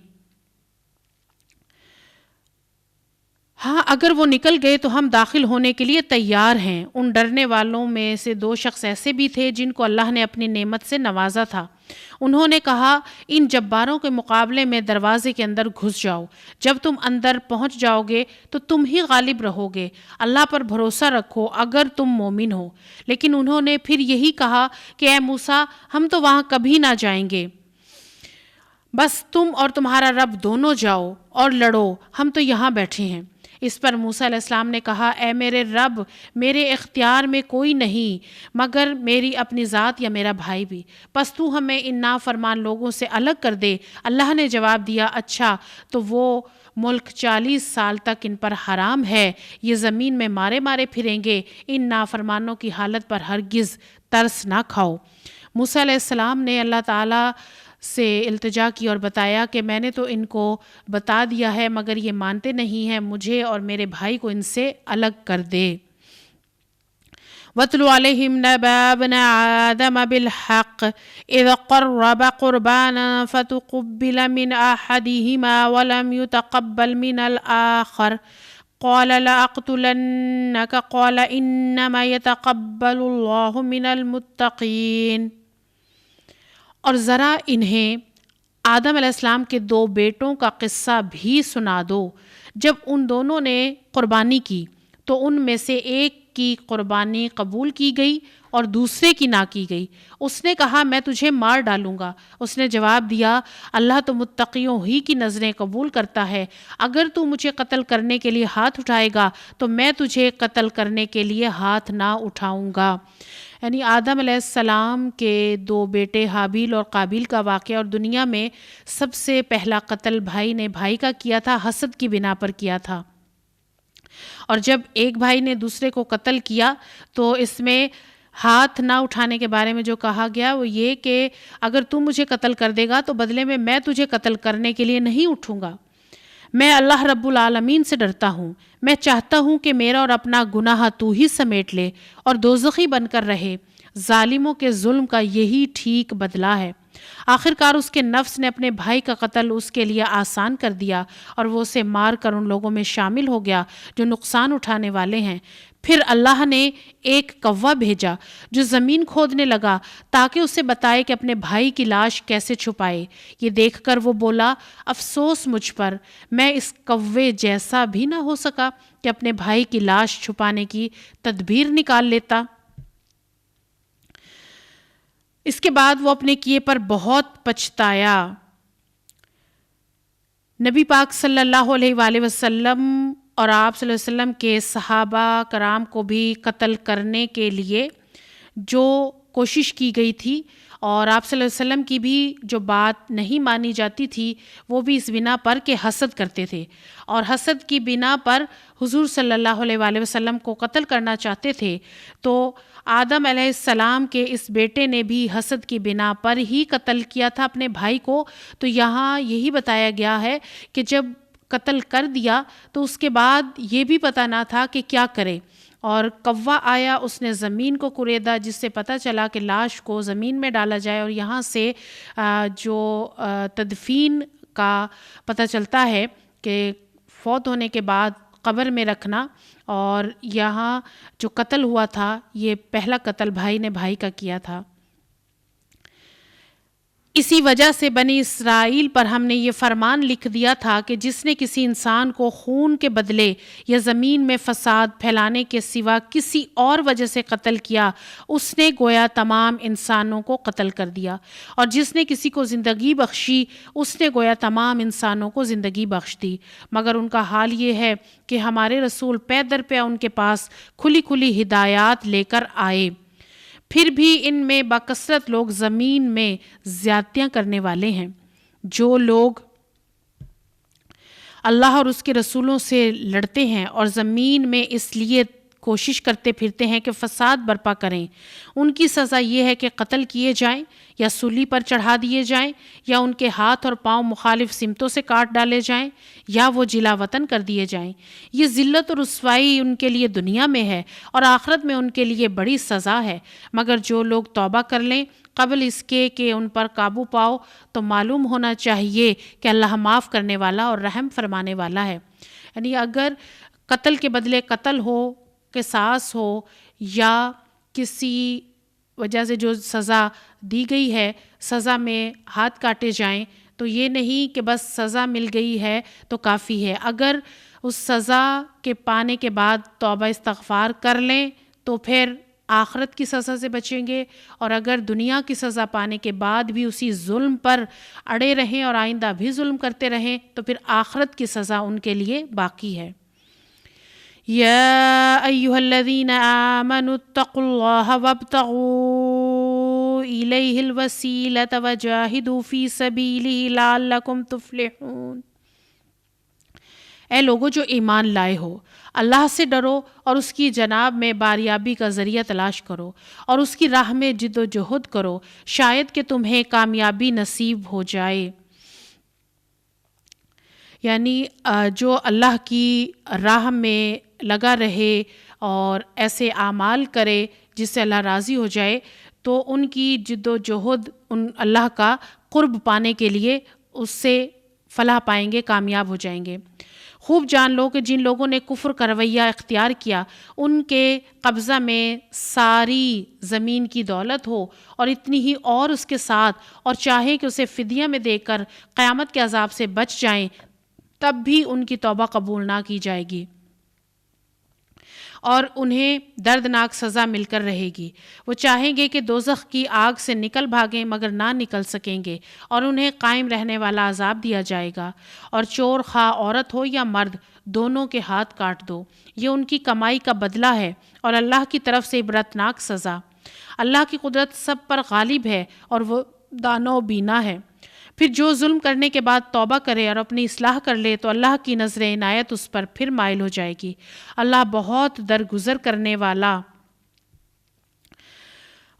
ہاں اگر وہ نکل گئے تو ہم داخل ہونے کے لیے تیار ہیں۔ ان ڈرنے والوں میں سے 2 شخص ایسے بھی تھے جن کو اللہ نے اپنی نعمت سے نوازا تھا۔ انہوں نے کہا، ان جباروں کے مقابلے میں دروازے کے اندر گھس جاؤ، جب تم اندر پہنچ جاؤ گے تو تم ہی غالب رہو گے، اللہ پر بھروسہ رکھو اگر تم مومن ہو۔ لیکن انہوں نے پھر یہی کہا کہ اے موسیٰ، ہم تو وہاں کبھی نہ جائیں گے، بس تم اور تمہارا رب دونوں جاؤ اور لڑو، ہم تو یہاں بیٹھے ہیں۔ اس پر موسیٰ علیہ السلام نے کہا، اے میرے رب، میرے اختیار میں کوئی نہیں مگر میری اپنی ذات یا میرا بھائی بھی، پس تو ہمیں ان نافرمان لوگوں سے الگ کر دے۔ اللہ نے جواب دیا، اچھا تو وہ ملک 40 سال تک ان پر حرام ہے، یہ زمین میں مارے مارے پھریں گے، ان نافرمانوں کی حالت پر ہرگز ترس نہ کھاؤ۔ موسیٰ علیہ السلام نے اللہ تعالیٰ سے التجا کی اور بتایا کہ میں نے تو ان کو بتا دیا ہے مگر یہ مانتے نہیں ہیں، مجھے اور میرے بھائی کو ان سے الگ کر دے۔ وَاتْلُ عَلَيْهِمْ نَبَأَ ابْنَ آدَمَ بِالْحَقِّ إِذْ قَرَّبَ قُرْبَانًا فَتُقُبِّلَ مِنْ أَحَدِهِمَا وَلَمْ يُتَقَبَّلْ مِنَ الْآخَرِ قَالَ لَأَقْتُلَنَّكَ قَالَ إِنَّمَا يَتَقَبَّلُ اللَّهُ مِنَ الْمُتَّقِينَ۔ اور ذرا انہیں آدم علیہ السلام کے 2 بیٹوں کا قصہ بھی سنا دو۔ جب ان دونوں نے قربانی کی تو ان میں سے ایک کی قربانی قبول کی گئی اور دوسرے کی نہ کی گئی۔ اس نے کہا میں تجھے مار ڈالوں گا۔ اس نے جواب دیا اللہ تو متقیوں ہی کی نظریں قبول کرتا ہے، اگر تو مجھے قتل کرنے کے لیے ہاتھ اٹھائے گا تو میں تجھے قتل کرنے کے لیے ہاتھ نہ اٹھاؤں گا۔ یعنی آدم علیہ السلام کے 2 بیٹے حابیل اور قابیل کا واقعہ، اور دنیا میں سب سے پہلا قتل بھائی نے بھائی کا کیا تھا، حسد کی بنا پر کیا تھا۔ اور جب ایک بھائی نے دوسرے کو قتل کیا تو اس میں ہاتھ نہ اٹھانے کے بارے میں جو کہا گیا وہ یہ کہ اگر تو مجھے قتل کر دے گا تو بدلے میں تجھے قتل کرنے کے لیے نہیں اٹھوں گا۔ میں اللہ رب العالمین سے ڈرتا ہوں، میں چاہتا ہوں کہ میرا اور اپنا گناہ تو ہی سمیٹ لے اور دوزخی بن کر رہے۔ ظالموں کے ظلم کا یہی ٹھیک بدلہ ہے۔ آخرکار اس کے نفس نے اپنے بھائی کا قتل اس کے لیے آسان کر دیا اور وہ اسے مار کر ان لوگوں میں شامل ہو گیا جو نقصان اٹھانے والے ہیں۔ پھر اللہ نے ایک کوا بھیجا جو زمین کھودنے لگا تاکہ اسے بتائے کہ اپنے بھائی کی لاش کیسے چھپائے۔ یہ دیکھ کر وہ بولا افسوس مجھ پر، میں اس کوے جیسا بھی نہ ہو سکا کہ اپنے بھائی کی لاش چھپانے کی تدبیر نکال لیتا۔ اس کے بعد وہ اپنے کیے پر بہت پچھتایا۔ نبی پاک صلی اللہ علیہ وآلہ وسلم اور آپ صلی اللہ علیہ وسلم کے صحابہ کرام کو بھی قتل کرنے کے لیے جو کوشش کی گئی تھی، اور آپ صلی اللہ علیہ وسلم کی بھی جو بات نہیں مانی جاتی تھی وہ بھی اس بنا پر کہ حسد کرتے تھے، اور حسد کی بنا پر حضور صلی اللہ علیہ وآلہ وسلم کو قتل کرنا چاہتے تھے۔ تو آدم علیہ السلام کے اس بیٹے نے بھی حسد کی بنا پر ہی قتل کیا تھا اپنے بھائی کو۔ تو یہاں یہی بتایا گیا ہے کہ جب قتل کر دیا تو اس کے بعد یہ بھی پتہ نہ تھا کہ کیا کرے، اور کوا آیا، اس نے زمین کو کریدا جس سے پتہ چلا کہ لاش کو زمین میں ڈالا جائے، اور یہاں سے جو تدفین کا پتہ چلتا ہے کہ فوت ہونے کے بعد قبر میں رکھنا، اور یہاں جو قتل ہوا تھا یہ پہلا قتل بھائی نے بھائی کا کیا تھا۔ اسی وجہ سے بنی اسرائیل پر ہم نے یہ فرمان لکھ دیا تھا کہ جس نے کسی انسان کو خون کے بدلے یا زمین میں فساد پھیلانے کے سوا کسی اور وجہ سے قتل کیا، اس نے گویا تمام انسانوں کو قتل کر دیا، اور جس نے کسی کو زندگی بخشی اس نے گویا تمام انسانوں کو زندگی بخش دی۔ مگر ان کا حال یہ ہے کہ ہمارے رسول پے در پے ان کے پاس کھلی کھلی ہدایات لے کر آئے، پھر بھی ان میں بکثرت لوگ زمین میں زیادتیاں کرنے والے ہیں۔ جو لوگ اللہ اور اس کے رسولوں سے لڑتے ہیں اور زمین میں اس لیے کوشش کرتے پھرتے ہیں کہ فساد برپا کریں، ان کی سزا یہ ہے کہ قتل کیے جائیں یا سولی پر چڑھا دیے جائیں، یا ان کے ہاتھ اور پاؤں مخالف سمتوں سے کاٹ ڈالے جائیں، یا وہ جلا وطن کر دیے جائیں۔ یہ ذلت اور رسوائی ان کے لیے دنیا میں ہے، اور آخرت میں ان کے لیے بڑی سزا ہے۔ مگر جو لوگ توبہ کر لیں قبل اس کے کہ ان پر قابو پاؤ، تو معلوم ہونا چاہیے کہ اللہ معاف کرنے والا اور رحم فرمانے والا ہے۔ یعنی اگر قتل کے بدلے قتل ہو، قصاص ہو، یا کسی وجہ سے جو سزا دی گئی ہے سزا میں ہاتھ کاٹے جائیں، تو یہ نہیں کہ بس سزا مل گئی ہے تو کافی ہے۔ اگر اس سزا کے پانے کے بعد توبہ استغفار کر لیں تو پھر آخرت کی سزا سے بچیں گے، اور اگر دنیا کی سزا پانے کے بعد بھی اسی ظلم پر اڑے رہیں اور آئندہ بھی ظلم کرتے رہیں تو پھر آخرت کی سزا ان کے لیے باقی ہے۔ یا ایھا الذین آمنوا اتقوا اللہ وابتغوا الیہ الوسیلۃ وجاہدوا فی سبیلہ لعلکم تفلحون۔ اے لوگو جو ایمان لائے ہو، اللہ سے ڈرو اور اس کی جناب میں باریابی کا ذریعہ تلاش کرو، اور اس کی راہ میں جد و جہد کرو، شاید کہ تمہیں کامیابی نصیب ہو جائے۔ یعنی جو اللہ کی راہ میں لگا رہے اور ایسے اعمال کرے جس سے اللہ راضی ہو جائے، تو ان کی جد و جہد ان اللہ کا قرب پانے کے لیے اس سے فلاح پائیں گے، کامیاب ہو جائیں گے۔ خوب جان لو کہ جن لوگوں نے کفر کا رویہ اختیار کیا ان کے قبضہ میں ساری زمین کی دولت ہو اور اتنی ہی اور اس کے ساتھ، اور چاہے کہ اسے فدیہ میں دے کر قیامت کے عذاب سے بچ جائیں، تب بھی ان کی توبہ قبول نہ کی جائے گی اور انہیں دردناک سزا مل کر رہے گی۔ وہ چاہیں گے کہ دوزخ کی آگ سے نکل بھاگیں مگر نہ نکل سکیں گے، اور انہیں قائم رہنے والا عذاب دیا جائے گا۔ اور چور خواہ عورت ہو یا مرد، دونوں کے ہاتھ کاٹ دو، یہ ان کی کمائی کا بدلہ ہے اور اللہ کی طرف سے عبرتناک سزا۔ اللہ کی قدرت سب پر غالب ہے اور وہ دانا و بینا ہے۔ پھر جو ظلم کرنے کے بعد توبہ کرے اور اپنی اصلاح کر لے تو اللہ کی نظر عنایت اس پر پھر مائل ہو جائے گی۔ اللہ بہت درگزر کرنے والا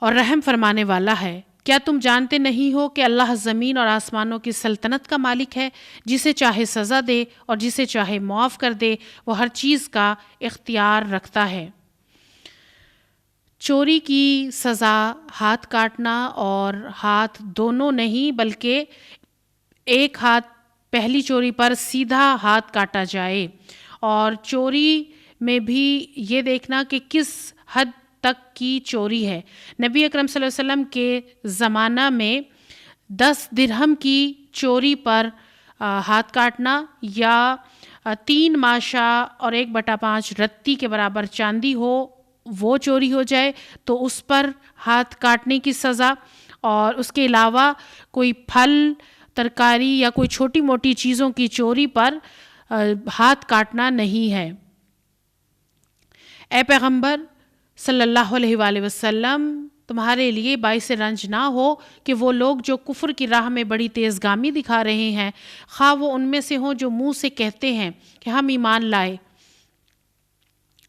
اور رحم فرمانے والا ہے۔ کیا تم جانتے نہیں ہو کہ اللہ زمین اور آسمانوں کی سلطنت کا مالک ہے؟ جسے چاہے سزا دے اور جسے چاہے معاف کر دے، وہ ہر چیز کا اختیار رکھتا ہے۔ چوری کی سزا ہاتھ کاٹنا، اور ہاتھ دونوں نہیں بلکہ ایک ہاتھ پہلی چوری پر سیدھا ہاتھ کاٹا جائے، اور چوری میں بھی یہ دیکھنا کہ کس حد تک کی چوری ہے۔ نبی اکرم صلی اللہ علیہ وسلم کے زمانہ میں 10 درہم کی چوری پر ہاتھ کاٹنا، یا 3 ماشا اور 1/5 رتی کے برابر چاندی ہو وہ چوری ہو جائے تو اس پر ہاتھ کاٹنے کی سزا، اور اس کے علاوہ کوئی پھل، ترکاری یا کوئی چھوٹی موٹی چیزوں کی چوری پر ہاتھ کاٹنا نہیں ہے۔ اے پیغمبر صلی اللہ علیہ وآلہ وسلم، تمہارے لیے باعث رنج نہ ہو کہ وہ لوگ جو کفر کی راہ میں بڑی تیزگامی دکھا رہے ہیں، خواہ وہ ان میں سے ہوں جو منہ سے کہتے ہیں کہ ہم ایمان لائے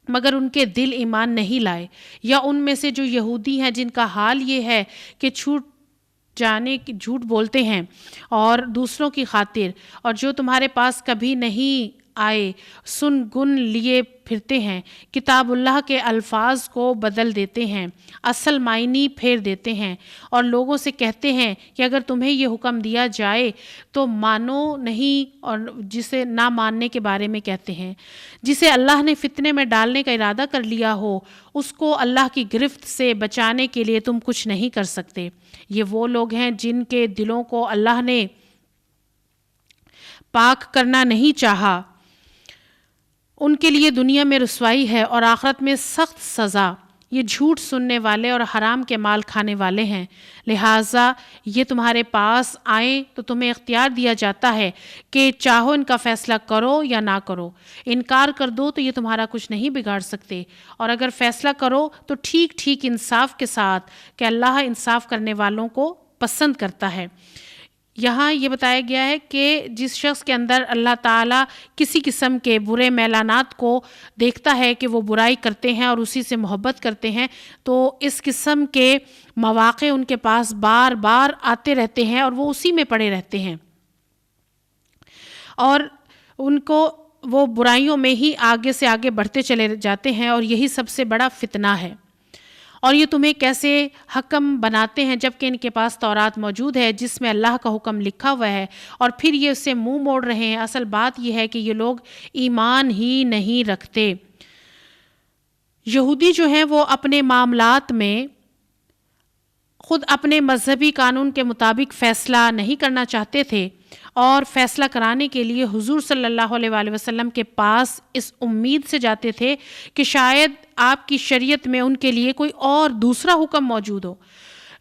مگر ان کے دل ایمان نہیں لائے، یا ان میں سے جو یہودی ہیں جن کا حال یہ ہے کہ جھوٹ بولتے ہیں اور دوسروں کی خاطر، اور جو تمہارے پاس کبھی نہیں آئے، سن گن لیے پھرتے ہیں، کتاب اللہ کے الفاظ کو بدل دیتے ہیں، اصل معنی پھیر دیتے ہیں، اور لوگوں سے کہتے ہیں کہ اگر تمہیں یہ حکم دیا جائے تو مانو نہیں، اور جسے نہ ماننے کے بارے میں کہتے ہیں۔ جسے اللہ نے فتنے میں ڈالنے کا ارادہ کر لیا ہو، اس کو اللہ کی گرفت سے بچانے کے لیے تم کچھ نہیں کر سکتے۔ یہ وہ لوگ ہیں جن کے دلوں کو اللہ نے پاک کرنا نہیں چاہا، ان کے لیے دنیا میں رسوائی ہے اور آخرت میں سخت سزا۔ یہ جھوٹ سننے والے اور حرام کے مال کھانے والے ہیں، لہٰذا یہ تمہارے پاس آئیں تو تمہیں اختیار دیا جاتا ہے کہ چاہو ان کا فیصلہ کرو یا نہ کرو۔ انکار کر دو تو یہ تمہارا کچھ نہیں بگاڑ سکتے، اور اگر فیصلہ کرو تو ٹھیک ٹھیک انصاف کے ساتھ، کہ اللہ انصاف کرنے والوں کو پسند کرتا ہے۔ یہاں یہ بتایا گیا ہے کہ جس شخص کے اندر اللہ تعالیٰ کسی قسم کے برے میلانات کو دیکھتا ہے کہ وہ برائی کرتے ہیں اور اسی سے محبت کرتے ہیں، تو اس قسم کے مواقع ان کے پاس بار بار آتے رہتے ہیں اور وہ اسی میں پڑے رہتے ہیں، اور ان کو وہ برائیوں میں ہی آگے سے آگے بڑھتے چلے جاتے ہیں، اور یہی سب سے بڑا فتنہ ہے۔ اور یہ تمہیں کیسے حکم بناتے ہیں جبکہ ان کے پاس تورات موجود ہے جس میں اللہ کا حکم لکھا ہوا ہے، اور پھر یہ اس سے منہ موڑ رہے ہیں۔ اصل بات یہ ہے کہ یہ لوگ ایمان ہی نہیں رکھتے۔ یہودی جو ہیں وہ اپنے معاملات میں خود اپنے مذہبی قانون کے مطابق فیصلہ نہیں کرنا چاہتے تھے، اور فیصلہ کرانے کے لیے حضور صلی اللہ علیہ وآلہ وسلم کے پاس اس امید سے جاتے تھے کہ شاید آپ کی شریعت میں ان کے لیے کوئی اور دوسرا حکم موجود ہو،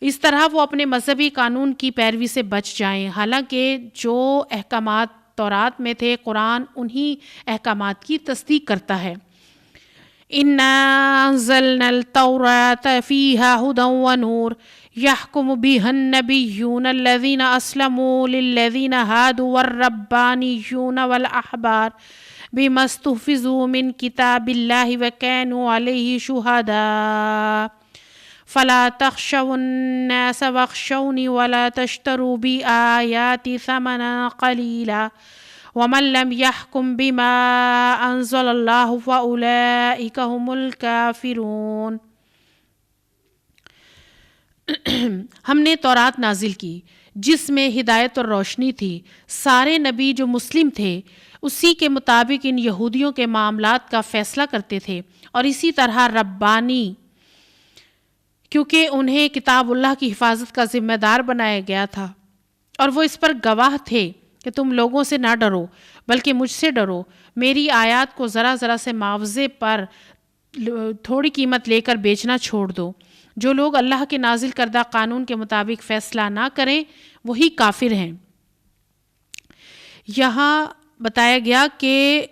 اس طرح وہ اپنے مذہبی قانون کی پیروی سے بچ جائیں، حالانکہ جو احکامات تورات میں تھے قرآن انہی احکامات کی تصدیق کرتا ہے۔ إِنَّا أَنزَلْنَا التَّوْرَاةَ فِيهَا هُدًى وَنُورٌ يَحْكُمُ بِهَا النَّبِيُّونَ الَّذِينَ أَسْلَمُوا لِلَّذِينَ هَادُوا وَالرَّبَّانِيُّونَ وَالْأَحْبَارُ بِمَا اسْتُحْفِظُوا مِنْ كِتَابِ اللَّهِ وَكَانُوا عَلَيْهِ شُهَدَاءَ فَلَا تَخْشَوُا النَّاسَ وَاخْشَوْنِي وَلَا تَشْتَرُوا بِآيَاتِي ثَمَنًا قَلِيلًا وَمَن لَّمْ يَحْكُم بِمَا أَنزَلَ اللَّهُ فَأُولَٰئِكَ هُمُ الْكَافِرُونَ۔ ہم نے تورات نازل کی جس میں ہدایت اور روشنی تھی۔ سارے نبی جو مسلم تھے اسی کے مطابق ان یہودیوں کے معاملات کا فیصلہ کرتے تھے، اور اسی طرح ربانی، کیونکہ انہیں کتاب اللہ کی حفاظت کا ذمہ دار بنایا گیا تھا، اور وہ اس پر گواہ تھے کہ تم لوگوں سے نہ ڈرو بلکہ مجھ سے ڈرو، میری آیات کو ذرا ذرا سے معاوضے پر تھوڑی قیمت لے کر بیچنا چھوڑ دو۔ جو لوگ اللہ کے نازل کردہ قانون کے مطابق فیصلہ نہ کریں وہی کافر ہیں۔ یہاں بتایا گیا کہ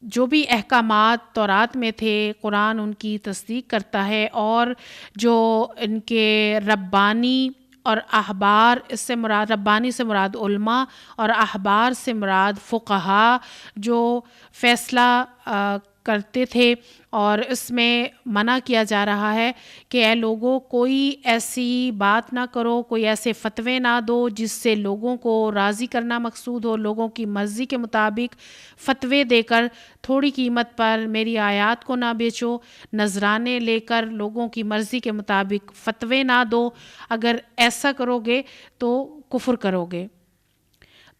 جو بھی احکامات تورات میں تھے قرآن ان کی تصدیق کرتا ہے، اور جو ان کے ربانی اور احبار، اس سے مراد ربانی سے مراد علماء اور احبار سے مراد فقہا، جو فیصلہ کرتے تھے، اور اس میں منع کیا جا رہا ہے کہ اے لوگوں کوئی ایسی بات نہ کرو، کوئی ایسے فتوے نہ دو جس سے لوگوں کو راضی کرنا مقصود ہو، لوگوں کی مرضی کے مطابق فتوے دے کر تھوڑی قیمت پر میری آیات کو نہ بیچو، نذرانے لے کر لوگوں کی مرضی کے مطابق فتوے نہ دو، اگر ایسا کرو گے تو کفر کرو گے۔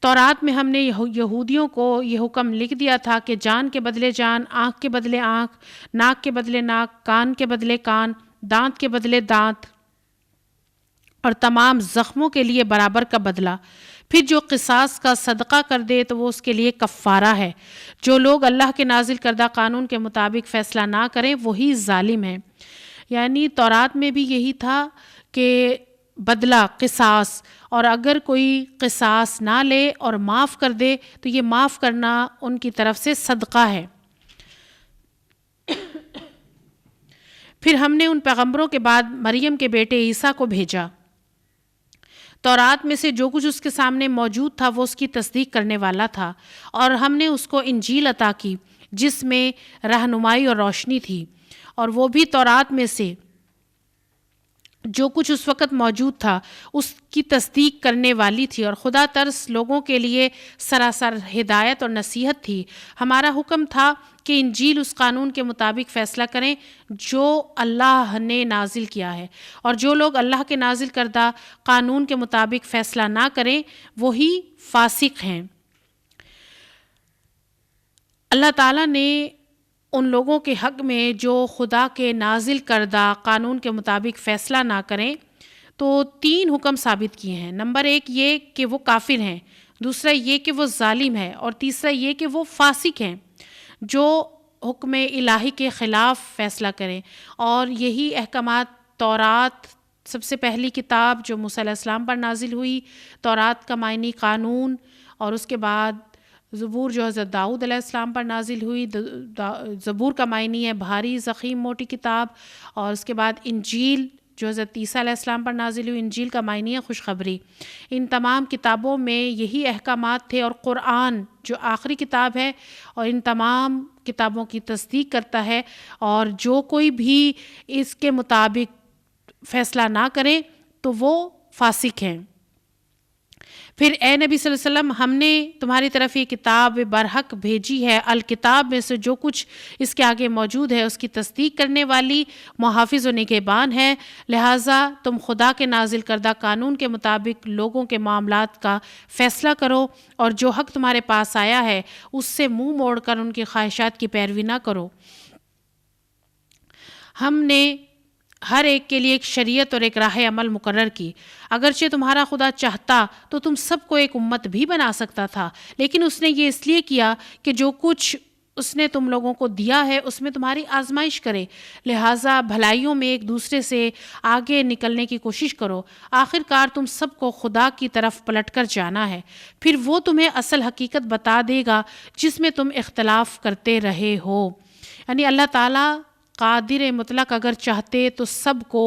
تورات میں ہم نے یہودیوں کو یہ حکم لکھ دیا تھا کہ جان کے بدلے جان، آنکھ کے بدلے آنکھ، ناک کے بدلے ناک، کان کے بدلے کان، دانت کے بدلے دانت، اور تمام زخموں کے لیے برابر کا بدلہ۔ پھر جو قصاص کا صدقہ کر دے تو وہ اس کے لیے کفارہ ہے۔ جو لوگ اللہ کے نازل کردہ قانون کے مطابق فیصلہ نہ کریں وہی ظالم ہیں۔ یعنی تورات میں بھی یہی تھا کہ بدلہ، قصاص، اور اگر کوئی قصاص نہ لے اور معاف کر دے تو یہ معاف کرنا ان کی طرف سے صدقہ ہے۔ پھر ہم نے ان پیغمبروں کے بعد مریم کے بیٹے عیسیٰ کو بھیجا۔ تورات میں سے جو کچھ اس کے سامنے موجود تھا وہ اس کی تصدیق کرنے والا تھا، اور ہم نے اس کو انجیل عطا کی جس میں رہنمائی اور روشنی تھی، اور وہ بھی تورات میں سے جو کچھ اس وقت موجود تھا اس کی تصدیق کرنے والی تھی، اور خدا ترس لوگوں کے لیے سراسر ہدایت اور نصیحت تھی۔ ہمارا حکم تھا کہ انجیل اس قانون کے مطابق فیصلہ کریں جو اللہ نے نازل کیا ہے، اور جو لوگ اللہ کے نازل کردہ قانون کے مطابق فیصلہ نہ کریں وہی فاسق ہیں۔ اللہ تعالیٰ نے ان لوگوں کے حق میں جو خدا کے نازل کردہ قانون کے مطابق فیصلہ نہ کریں تو 3 حکم ثابت کیے ہیں۔ نمبر 1 یہ کہ وہ کافر ہیں، دوسرا یہ کہ وہ ظالم ہے، اور تیسرا یہ کہ وہ فاسق ہیں جو حکم الہی کے خلاف فیصلہ کریں۔ اور یہی احکامات تورات، سب سے پہلی کتاب جو موسیٰ علیہ السلام پر نازل ہوئی، تورات کا معنی قانون، اور اس کے بعد زبور جو حضرت داؤد علیہ السلام پر نازل ہوئی، زبور کا معنی ہے بھاری ضخیم موٹی کتاب، اور اس کے بعد انجیل جو حضرت عیسیٰ علیہ السلام پر نازل ہوئی، انجیل کا معنی ہے خوشخبری۔ ان تمام کتابوں میں یہی احکامات تھے، اور قرآن جو آخری کتاب ہے اور ان تمام کتابوں کی تصدیق کرتا ہے، اور جو کوئی بھی اس کے مطابق فیصلہ نہ کرے تو وہ فاسق ہیں۔ پھر اے نبی صلی اللہ علیہ وسلم، ہم نے تمہاری طرف یہ کتاب برحق بھیجی ہے، الکتاب میں سے جو کچھ اس کے آگے موجود ہے اس کی تصدیق کرنے والی، محافظ و نگہبان ہے، لہٰذا تم خدا کے نازل کردہ قانون کے مطابق لوگوں کے معاملات کا فیصلہ کرو، اور جو حق تمہارے پاس آیا ہے اس سے منہ موڑ کر ان کی خواہشات کی پیروی نہ کرو۔ ہم نے ہر ایک کے لیے ایک شریعت اور ایک راہ عمل مقرر کی۔ اگرچہ تمہارا خدا چاہتا تو تم سب کو ایک امت بھی بنا سکتا تھا، لیکن اس نے یہ اس لیے کیا کہ جو کچھ اس نے تم لوگوں کو دیا ہے اس میں تمہاری آزمائش کرے، لہٰذا بھلائیوں میں ایک دوسرے سے آگے نکلنے کی کوشش کرو۔ آخر کار تم سب کو خدا کی طرف پلٹ کر جانا ہے، پھر وہ تمہیں اصل حقیقت بتا دے گا جس میں تم اختلاف کرتے رہے ہو۔ یعنی اللہ تعالیٰ قادر مطلق اگر چاہتے تو سب کو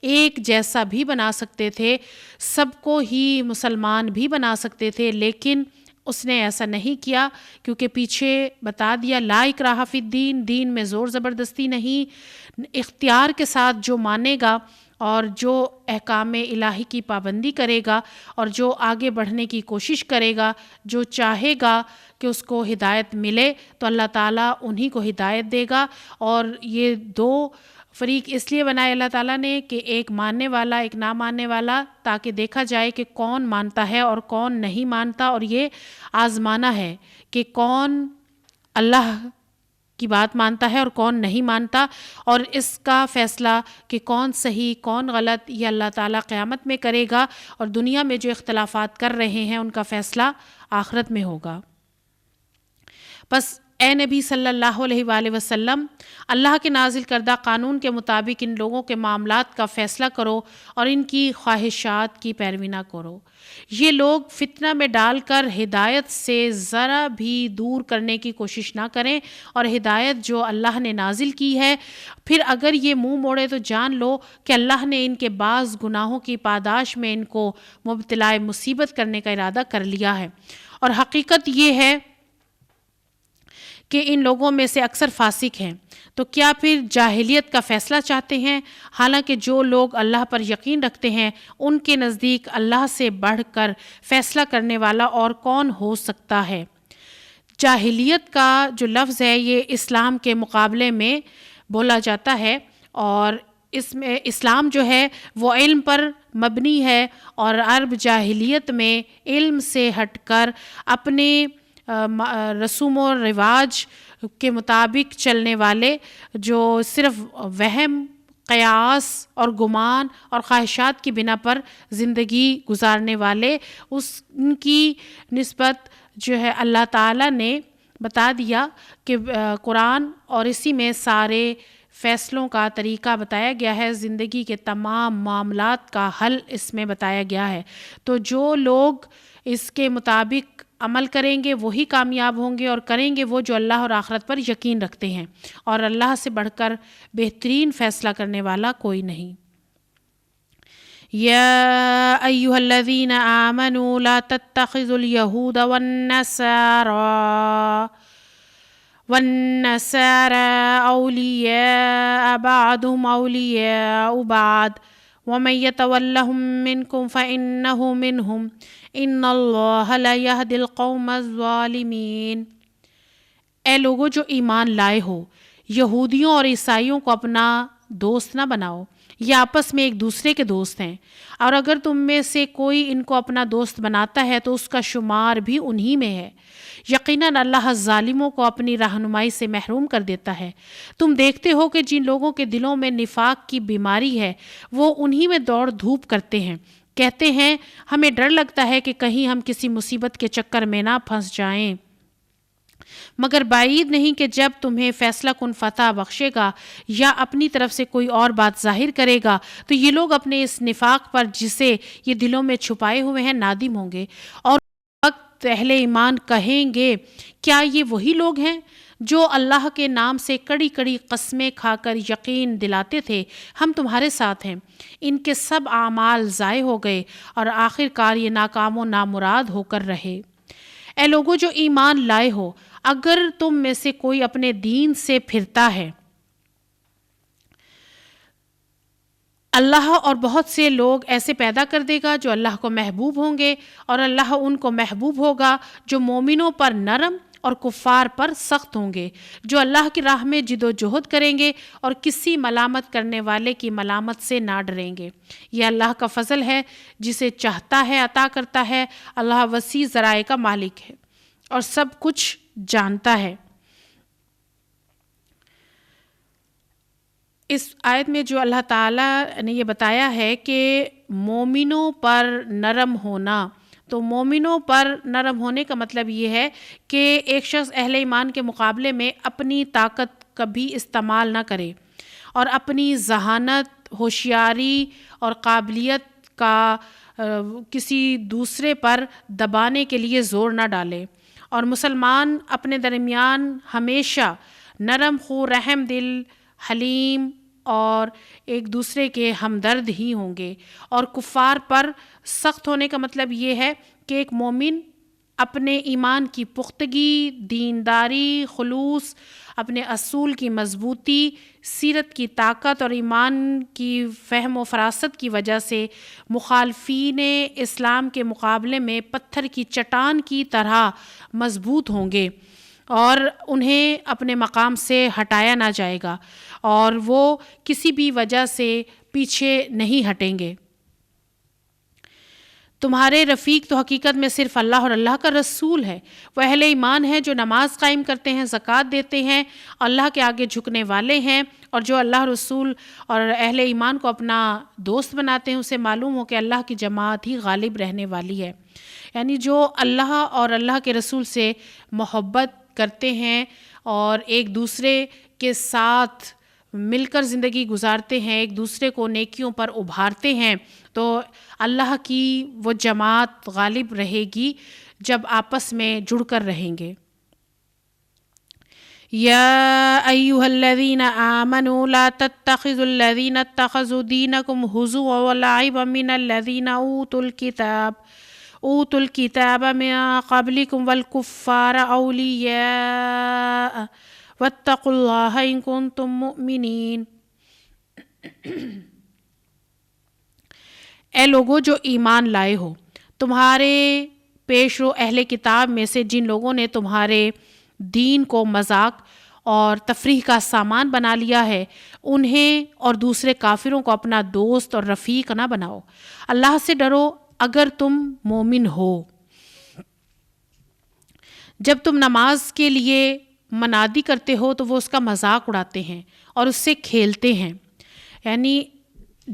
ایک جیسا بھی بنا سکتے تھے، سب کو ہی مسلمان بھی بنا سکتے تھے، لیکن اس نے ایسا نہیں کیا، کیونکہ پیچھے بتا دیا لا اکراہ فی الدین، دین میں زور زبردستی نہیں، اختیار کے ساتھ جو مانے گا اور جو احکام الہی کی پابندی کرے گا اور جو آگے بڑھنے کی کوشش کرے گا، جو چاہے گا کہ اس کو ہدایت ملے تو اللہ تعالیٰ انہی کو ہدایت دے گا۔ اور یہ 2 فریق اس لیے بنائے اللہ تعالیٰ نے کہ ایک ماننے والا ایک نہ ماننے والا، تاکہ دیکھا جائے کہ کون مانتا ہے اور کون نہیں مانتا، اور یہ آزمانا ہے کہ کون اللہ کی بات مانتا ہے اور کون نہیں مانتا، اور اس کا فیصلہ کہ کون صحیح کون غلط یہ اللہ تعالیٰ قیامت میں کرے گا، اور دنیا میں جو اختلافات کر رہے ہیں ان کا فیصلہ آخرت میں ہوگا۔ بس اے نبی صلی اللہ علیہ وآلہ وسلم، اللہ کے نازل کردہ قانون کے مطابق ان لوگوں کے معاملات کا فیصلہ کرو اور ان کی خواہشات کی پیروی نہ کرو۔ یہ لوگ فتنہ میں ڈال کر ہدایت سے ذرا بھی دور کرنے کی کوشش نہ کریں، اور ہدایت جو اللہ نے نازل کی ہے، پھر اگر یہ منہ موڑے تو جان لو کہ اللہ نے ان کے بعض گناہوں کی پاداش میں ان کو مبتلا مصیبت کرنے کا ارادہ کر لیا ہے، اور حقیقت یہ ہے کہ ان لوگوں میں سے اکثر فاسق ہیں۔ تو کیا پھر جاہلیت کا فیصلہ چاہتے ہیں؟ حالانکہ جو لوگ اللہ پر یقین رکھتے ہیں ان کے نزدیک اللہ سے بڑھ کر فیصلہ کرنے والا اور کون ہو سکتا ہے۔ جاہلیت کا جو لفظ ہے یہ اسلام کے مقابلے میں بولا جاتا ہے، اور اس میں اسلام جو ہے وہ علم پر مبنی ہے، اور عرب جاہلیت میں علم سے ہٹ کر اپنے رسوم و رواج کے مطابق چلنے والے، جو صرف وہم قیاس اور گمان اور خواہشات کی بنا پر زندگی گزارنے والے، ان کی نسبت جو ہے اللہ تعالیٰ نے بتا دیا کہ قرآن اور اسی میں سارے فیصلوں کا طریقہ بتایا گیا ہے، زندگی کے تمام معاملات کا حل اس میں بتایا گیا ہے۔ تو جو لوگ اس کے مطابق عمل کریں گے وہی کامیاب ہوں گے، اور کریں گے وہ جو اللہ اور آخرت پر یقین رکھتے ہیں، اور اللہ سے بڑھ کر بہترین فیصلہ کرنے والا کوئی نہیں۔ یا ایھا الذین آمنوا لا تتخذوا اليہود والنصارى اولیاء بعضهم اولیاء بعض ومن يتولهم منكم فإنه منهم ان اللہ لا یہدی القوم الظالمین۔ اے لوگو جو ایمان لائے ہو، یہودیوں اور عیسائیوں کو اپنا دوست نہ بناؤ، یہ آپس میں ایک دوسرے کے دوست ہیں، اور اگر تم میں سے کوئی ان کو اپنا دوست بناتا ہے تو اس کا شمار بھی انہی میں ہے۔ یقیناً اللہ ظالموں کو اپنی رہنمائی سے محروم کر دیتا ہے۔ تم دیکھتے ہو کہ جن لوگوں کے دلوں میں نفاق کی بیماری ہے وہ انہی میں دوڑ دھوپ کرتے ہیں، کہتے ہیں ہمیں ڈر لگتا ہے کہ کہیں ہم کسی مصیبت کے چکر میں نہ پھنس جائیں، مگر بعید نہیں کہ جب تمہیں فیصلہ کن فتح بخشے گا یا اپنی طرف سے کوئی اور بات ظاہر کرے گا تو یہ لوگ اپنے اس نفاق پر جسے یہ دلوں میں چھپائے ہوئے ہیں نادم ہوں گے، اور وقت اہل ایمان کہیں گے کیا یہ وہی لوگ ہیں جو اللہ کے نام سے کڑی کڑی قسمیں کھا کر یقین دلاتے تھے ہم تمہارے ساتھ ہیں۔ ان کے سب اعمال ضائع ہو گئے اور آخر کار یہ ناکام و نامراد ہو کر رہے۔ اے لوگو جو ایمان لائے ہو، اگر تم میں سے کوئی اپنے دین سے پھرتا ہے، اللہ اور بہت سے لوگ ایسے پیدا کر دے گا جو اللہ کو محبوب ہوں گے، اور اللہ ان کو محبوب ہوگا جو مومنوں پر نرم اور کفار پر سخت ہوں گے، جو اللہ کی راہ میں جد و جہد کریں گے اور کسی ملامت کرنے والے کی ملامت سے نہ ڈریں گے۔ یہ اللہ کا فضل ہے، جسے چاہتا ہے عطا کرتا ہے۔ اللہ وسیع ذرائع کا مالک ہے اور سب کچھ جانتا ہے۔ اس آیت میں جو اللہ تعالیٰ نے یہ بتایا ہے کہ مومنوں پر نرم ہونا، تو مومنوں پر نرم ہونے کا مطلب یہ ہے کہ ایک شخص اہل ایمان کے مقابلے میں اپنی طاقت کبھی استعمال نہ کرے، اور اپنی ذہانت، ہوشیاری اور قابلیت کا کسی دوسرے پر دبانے کے لیے زور نہ ڈالے، اور مسلمان اپنے درمیان ہمیشہ نرم خو، رحم دل، حلیم اور ایک دوسرے کے ہمدرد ہی ہوں گے۔ اور کفار پر سخت ہونے کا مطلب یہ ہے کہ ایک مومن اپنے ایمان کی پختگی، دینداری، خلوص، اپنے اصول کی مضبوطی، سیرت کی طاقت اور ایمان کی فہم و فراست کی وجہ سے مخالفین اسلام کے مقابلے میں پتھر کی چٹان کی طرح مضبوط ہوں گے، اور انہیں اپنے مقام سے ہٹایا نہ جائے گا اور وہ کسی بھی وجہ سے پیچھے نہیں ہٹیں گے۔ تمہارے رفیق تو حقیقت میں صرف اللہ اور اللہ کا رسول ہے۔ وہ اہل ایمان ہیں جو نماز قائم کرتے ہیں، زکوٰۃ دیتے ہیں، اللہ کے آگے جھکنے والے ہیں، اور جو اللہ رسول اور اہل ایمان کو اپنا دوست بناتے ہیں اسے معلوم ہو کہ اللہ کی جماعت ہی غالب رہنے والی ہے۔ یعنی جو اللہ اور اللہ کے رسول سے محبت کرتے ہیں اور ایک دوسرے کے ساتھ مل کر زندگی گزارتے ہیں، ایک دوسرے کو نیکیوں پر ابھارتے ہیں، تو اللہ کی وہ جماعت غالب رہے گی جب آپس میں جڑ کر رہیں گے۔ یا ایھا الذین آمنوا لا تتخذوا الذین اتخذوا دینکم ہزوا ولعبا من الذین اوتوا الکتاب من قبلکم والکفار اولیاء واتقوا اللہ ان کنتم مؤمنین۔ اے لوگو جو ایمان لائے ہو، تمہارے پیش رو اہل کتاب میں سے جن لوگوں نے تمہارے دین کو مذاق اور تفریح کا سامان بنا لیا ہے، انہیں اور دوسرے کافروں کو اپنا دوست اور رفیق نہ بناؤ۔ اللہ سے ڈرو اگر تم مومن ہو۔ جب تم نماز کے لیے منادی کرتے ہو تو وہ اس کا مذاق اڑاتے ہیں اور اس سے کھیلتے ہیں۔ یعنی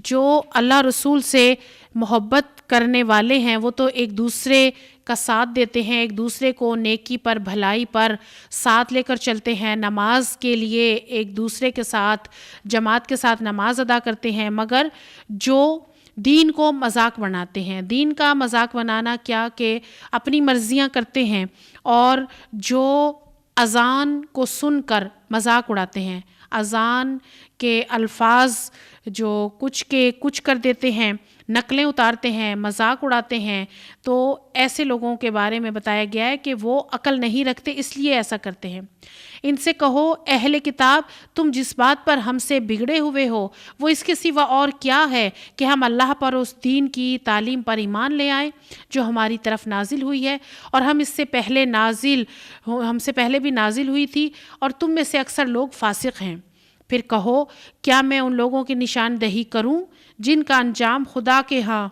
جو اللہ رسول سے محبت کرنے والے ہیں وہ تو ایک دوسرے کا ساتھ دیتے ہیں، ایک دوسرے کو نیکی پر بھلائی پر ساتھ لے کر چلتے ہیں، نماز کے لیے ایک دوسرے کے ساتھ جماعت کے ساتھ نماز ادا کرتے ہیں، مگر جو دین کو مذاق بناتے ہیں، دین کا مذاق بنانا کیا کہ اپنی مرضیاں کرتے ہیں، اور جو اذان کو سن کر مذاق اڑاتے ہیں، اذان کے الفاظ جو کچھ کے کچھ کر دیتے ہیں، نقلیں اتارتے ہیں، مذاق اڑاتے ہیں، تو ایسے لوگوں کے بارے میں بتایا گیا ہے کہ وہ عقل نہیں رکھتے، اس لیے ایسا کرتے ہیں۔ ان سے کہو اہل کتاب، تم جس بات پر ہم سے بگڑے ہوئے ہو وہ اس کے سوا اور کیا ہے کہ ہم اللہ پر اس دین کی تعلیم پر ایمان لے آئیں جو ہماری طرف نازل ہوئی ہے، اور ہم سے پہلے بھی نازل ہوئی تھی، اور تم میں سے اکثر لوگ فاسق ہیں۔ پھر کہو کیا میں ان لوگوں کی نشاندہی کروں جن کا انجام خدا کے ہاں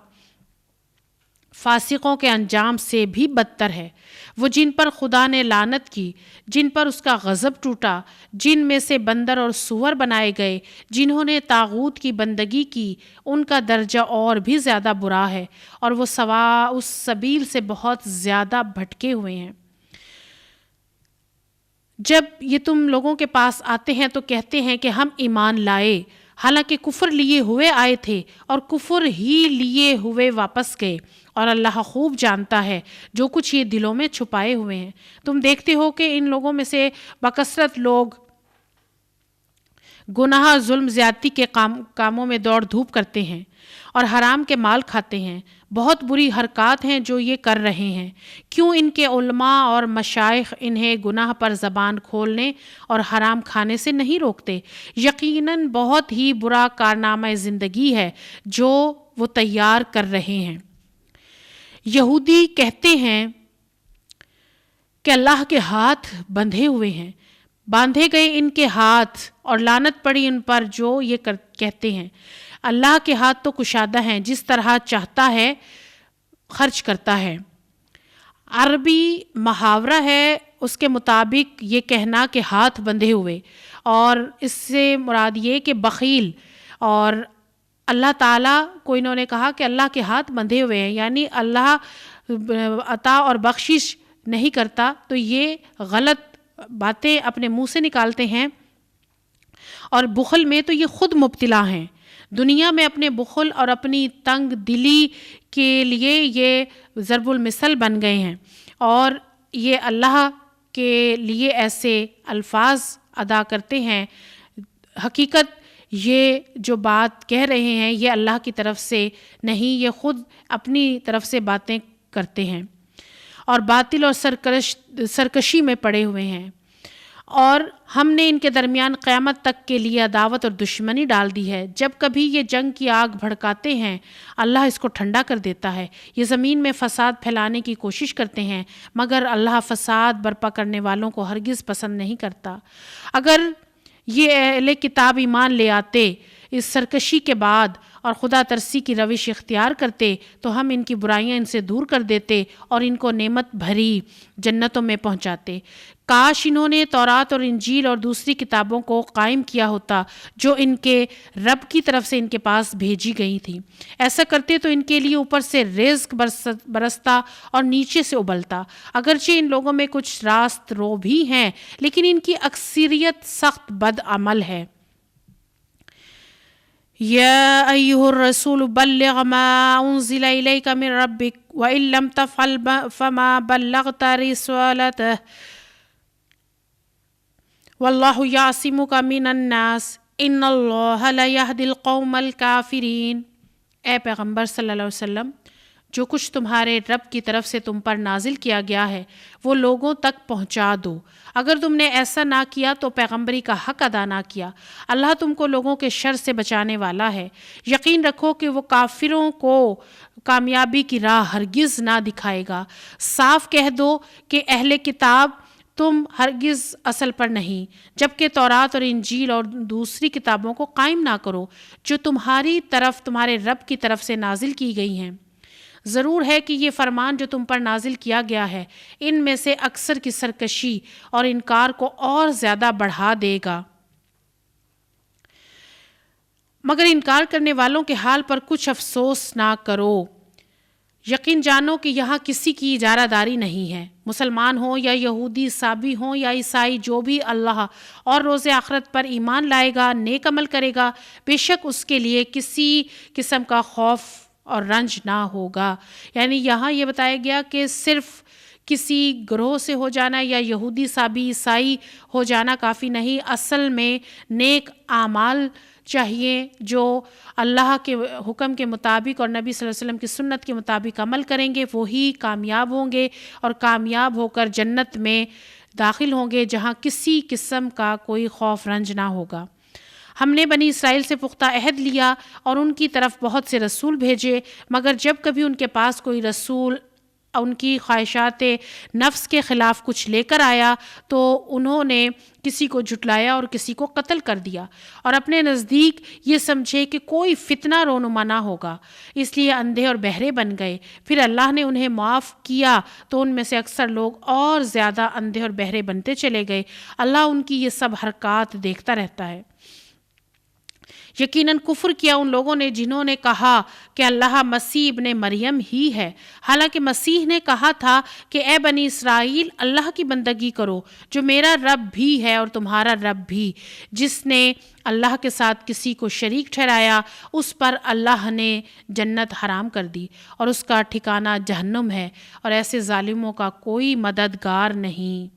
فاسقوں کے انجام سے بھی بدتر ہے؟ وہ جن پر خدا نے لعنت کی، جن پر اس کا غضب ٹوٹا، جن میں سے بندر اور سور بنائے گئے، جنہوں نے طاغوت کی بندگی کی، ان کا درجہ اور بھی زیادہ برا ہے، اور وہ اس سبیل سے بہت زیادہ بھٹکے ہوئے ہیں۔ جب یہ تم لوگوں کے پاس آتے ہیں تو کہتے ہیں کہ ہم ایمان لائے، حالانکہ کفر لیے ہوئے آئے تھے اور کفر ہی لیے ہوئے واپس گئے، اور اللہ خوب جانتا ہے جو کچھ یہ دلوں میں چھپائے ہوئے ہیں۔ تم دیکھتے ہو کہ ان لوگوں میں سے بکثرت لوگ گناہ، ظلم، زیادتی کے کاموں میں دوڑ دھوپ کرتے ہیں اور حرام کے مال کھاتے ہیں۔ بہت بری حرکات ہیں جو یہ کر رہے ہیں۔ کیوں ان کے علماء اور مشائخ انہیں گناہ پر زبان کھولنے اور حرام کھانے سے نہیں روکتے؟ یقیناً بہت ہی برا کارنامہ زندگی ہے جو وہ تیار کر رہے ہیں۔ یہودی کہتے ہیں کہ اللہ کے ہاتھ بندھے ہوئے ہیں، باندھے گئے ان کے ہاتھ اور لعنت پڑی ان پر جو یہ کہتے ہیں۔ اللہ کے ہاتھ تو کشادہ ہیں، جس طرح چاہتا ہے خرچ کرتا ہے۔ عربی محاورہ ہے اس کے مطابق یہ کہنا کہ ہاتھ بندھے ہوئے، اور اس سے مراد یہ کہ بخیل، اور اللہ تعالیٰ کو انہوں نے کہا کہ اللہ کے ہاتھ بندھے ہوئے ہیں، یعنی اللہ عطا اور بخشش نہیں کرتا، تو یہ غلط باتیں اپنے منہ سے نکالتے ہیں، اور بخل میں تو یہ خود مبتلا ہیں۔ دنیا میں اپنے بخل اور اپنی تنگ دلی کے لیے یہ ضرب المثل بن گئے ہیں، اور یہ اللہ کے لیے ایسے الفاظ ادا کرتے ہیں۔ حقیقت یہ جو بات کہہ رہے ہیں یہ اللہ کی طرف سے نہیں، یہ خود اپنی طرف سے باتیں کرتے ہیں اور باطل اور سرکشی میں پڑے ہوئے ہیں۔ اور ہم نے ان کے درمیان قیامت تک کے لیے عداوت اور دشمنی ڈال دی ہے۔ جب کبھی یہ جنگ کی آگ بھڑکاتے ہیں اللہ اس کو ٹھنڈا کر دیتا ہے۔ یہ زمین میں فساد پھیلانے کی کوشش کرتے ہیں مگر اللہ فساد برپا کرنے والوں کو ہرگز پسند نہیں کرتا۔ اگر یہ اہل کتاب ایمان لے آتے اس سرکشی کے بعد اور خدا ترسی کی روش اختیار کرتے تو ہم ان کی برائیاں ان سے دور کر دیتے اور ان کو نعمت بھری جنتوں میں پہنچاتے۔ کاش انہوں نے تورات اور انجیل اور دوسری کتابوں کو قائم کیا ہوتا جو ان کے رب کی طرف سے ان کے پاس بھیجی گئی تھی۔ ایسا کرتے تو ان کے لیے اوپر سے رزق برستا اور نیچے سے ابلتا۔ اگرچہ ان لوگوں میں کچھ راست رو بھی ہیں لیکن ان کی اکثریت سخت بد عمل ہے۔ یا ایھا الرسول بلغ ما انزل الیک من ربک وان لم تفعل فما بلغت رسالته واللہ یعصمک من الناس ان اللہ لا یہدی القوم الکافرین۔ اے پیغمبر صلی اللہ علیہ وسلم، جو کچھ تمہارے رب کی طرف سے تم پر نازل کیا گیا ہے وہ لوگوں تک پہنچا دو۔ اگر تم نے ایسا نہ کیا تو پیغمبری کا حق ادا نہ کیا۔ اللہ تم کو لوگوں کے شر سے بچانے والا ہے۔ یقین رکھو کہ وہ کافروں کو کامیابی کی راہ ہرگز نہ دکھائے گا۔ صاف کہہ دو کہ اہل کتاب تم ہرگز اصل پر نہیں، جبکہ تورات اور انجیل اور دوسری کتابوں کو قائم نہ کرو جو تمہاری طرف تمہارے رب کی طرف سے نازل کی گئی ہیں۔ ضرور ہے کہ یہ فرمان جو تم پر نازل کیا گیا ہے ان میں سے اکثر کی سرکشی اور انکار کو اور زیادہ بڑھا دے گا، مگر انکار کرنے والوں کے حال پر کچھ افسوس نہ کرو۔ یقین جانو کہ یہاں کسی کی اجارہ داری نہیں ہے، مسلمان ہوں یا یہودی، سابی ہوں یا عیسائی، جو بھی اللہ اور روز آخرت پر ایمان لائے گا، نیک عمل کرے گا، بے شک اس کے لیے کسی قسم کا خوف اور رنج نہ ہوگا۔ یعنی یہاں یہ بتایا گیا کہ صرف کسی گروہ سے ہو جانا یا یہودی، سابی، عیسائی ہو جانا کافی نہیں، اصل میں نیک اعمال چاہیے جو اللہ کے حکم کے مطابق اور نبی صلی اللہ علیہ وسلم کی سنت کے مطابق عمل کریں گے، وہی کامیاب ہوں گے اور کامیاب ہو کر جنت میں داخل ہوں گے جہاں کسی قسم کا کوئی خوف رنج نہ ہوگا۔ ہم نے بنی اسرائیل سے پختہ عہد لیا اور ان کی طرف بہت سے رسول بھیجے، مگر جب کبھی ان کے پاس کوئی رسول ان کی خواہشات نفس کے خلاف کچھ لے کر آیا تو انہوں نے کسی کو جھٹلایا اور کسی کو قتل کر دیا اور اپنے نزدیک یہ سمجھے کہ کوئی فتنہ رونما نہ ہوگا، اس لیے اندھے اور بہرے بن گئے۔ پھر اللہ نے انہیں معاف کیا تو ان میں سے اکثر لوگ اور زیادہ اندھے اور بہرے بنتے چلے گئے۔ اللہ ان کی یہ سب حرکات دیکھتا رہتا ہے۔ یقیناً کفر کیا ان لوگوں نے جنہوں نے کہا کہ اللہ مسیح ابن مریم ہی ہے، حالانکہ مسیح نے کہا تھا کہ اے بنی اسرائیل، اللہ کی بندگی کرو جو میرا رب بھی ہے اور تمہارا رب بھی۔ جس نے اللہ کے ساتھ کسی کو شریک ٹھہرایا اس پر اللہ نے جنت حرام کر دی اور اس کا ٹھکانہ جہنم ہے، اور ایسے ظالموں کا کوئی مددگار نہیں۔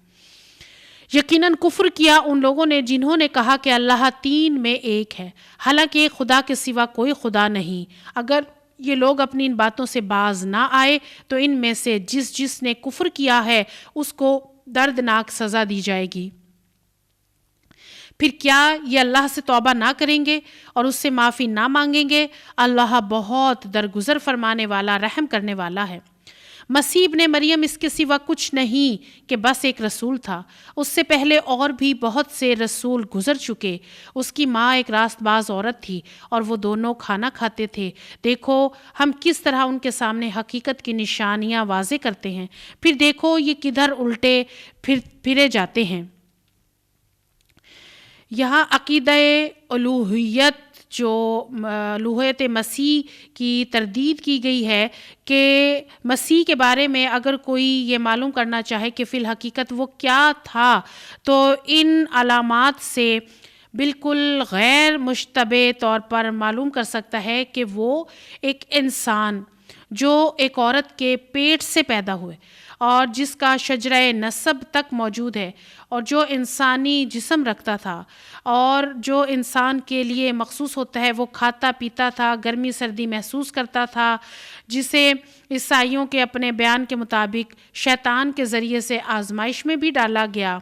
یقیناً کفر کیا ان لوگوں نے جنہوں نے کہا کہ اللہ تین میں ایک ہے، حالانکہ خدا کے سوا کوئی خدا نہیں۔ اگر یہ لوگ اپنی ان باتوں سے باز نہ آئے تو ان میں سے جس نے کفر کیا ہے اس کو دردناک سزا دی جائے گی۔ پھر کیا یہ اللہ سے توبہ نہ کریں گے اور اس سے معافی نہ مانگیں گے؟ اللہ بہت درگزر فرمانے والا، رحم کرنے والا ہے۔ مسیح ابن مریم اس کے سوا کچھ نہیں کہ بس ایک رسول تھا۔ اس سے پہلے اور بھی بہت سے رسول گزر چکے۔ اس کی ماں ایک راست باز عورت تھی اور وہ دونوں کھانا کھاتے تھے۔ دیکھو ہم کس طرح ان کے سامنے حقیقت کی نشانیاں واضح کرتے ہیں، پھر دیکھو یہ کدھر الٹے پھرے جاتے ہیں۔ یہاں عقیدہ الوہیت جو الوہیت مسیح کی تردید کی گئی ہے کہ مسیح کے بارے میں اگر کوئی یہ معلوم کرنا چاہے کہ فی الحقیقت وہ کیا تھا تو ان علامات سے بالکل غیر مشتبہ طور پر معلوم کر سکتا ہے کہ وہ ایک انسان جو ایک عورت کے پیٹ سے پیدا ہوئے اور جس کا شجرہ نسب تک موجود ہے، اور جو انسانی جسم رکھتا تھا اور جو انسان کے لیے مخصوص ہوتا ہے، وہ کھاتا پیتا تھا، گرمی سردی محسوس کرتا تھا، جسے عیسائیوں کے اپنے بیان کے مطابق شیطان کے ذریعے سے آزمائش میں بھی ڈالا گیا۔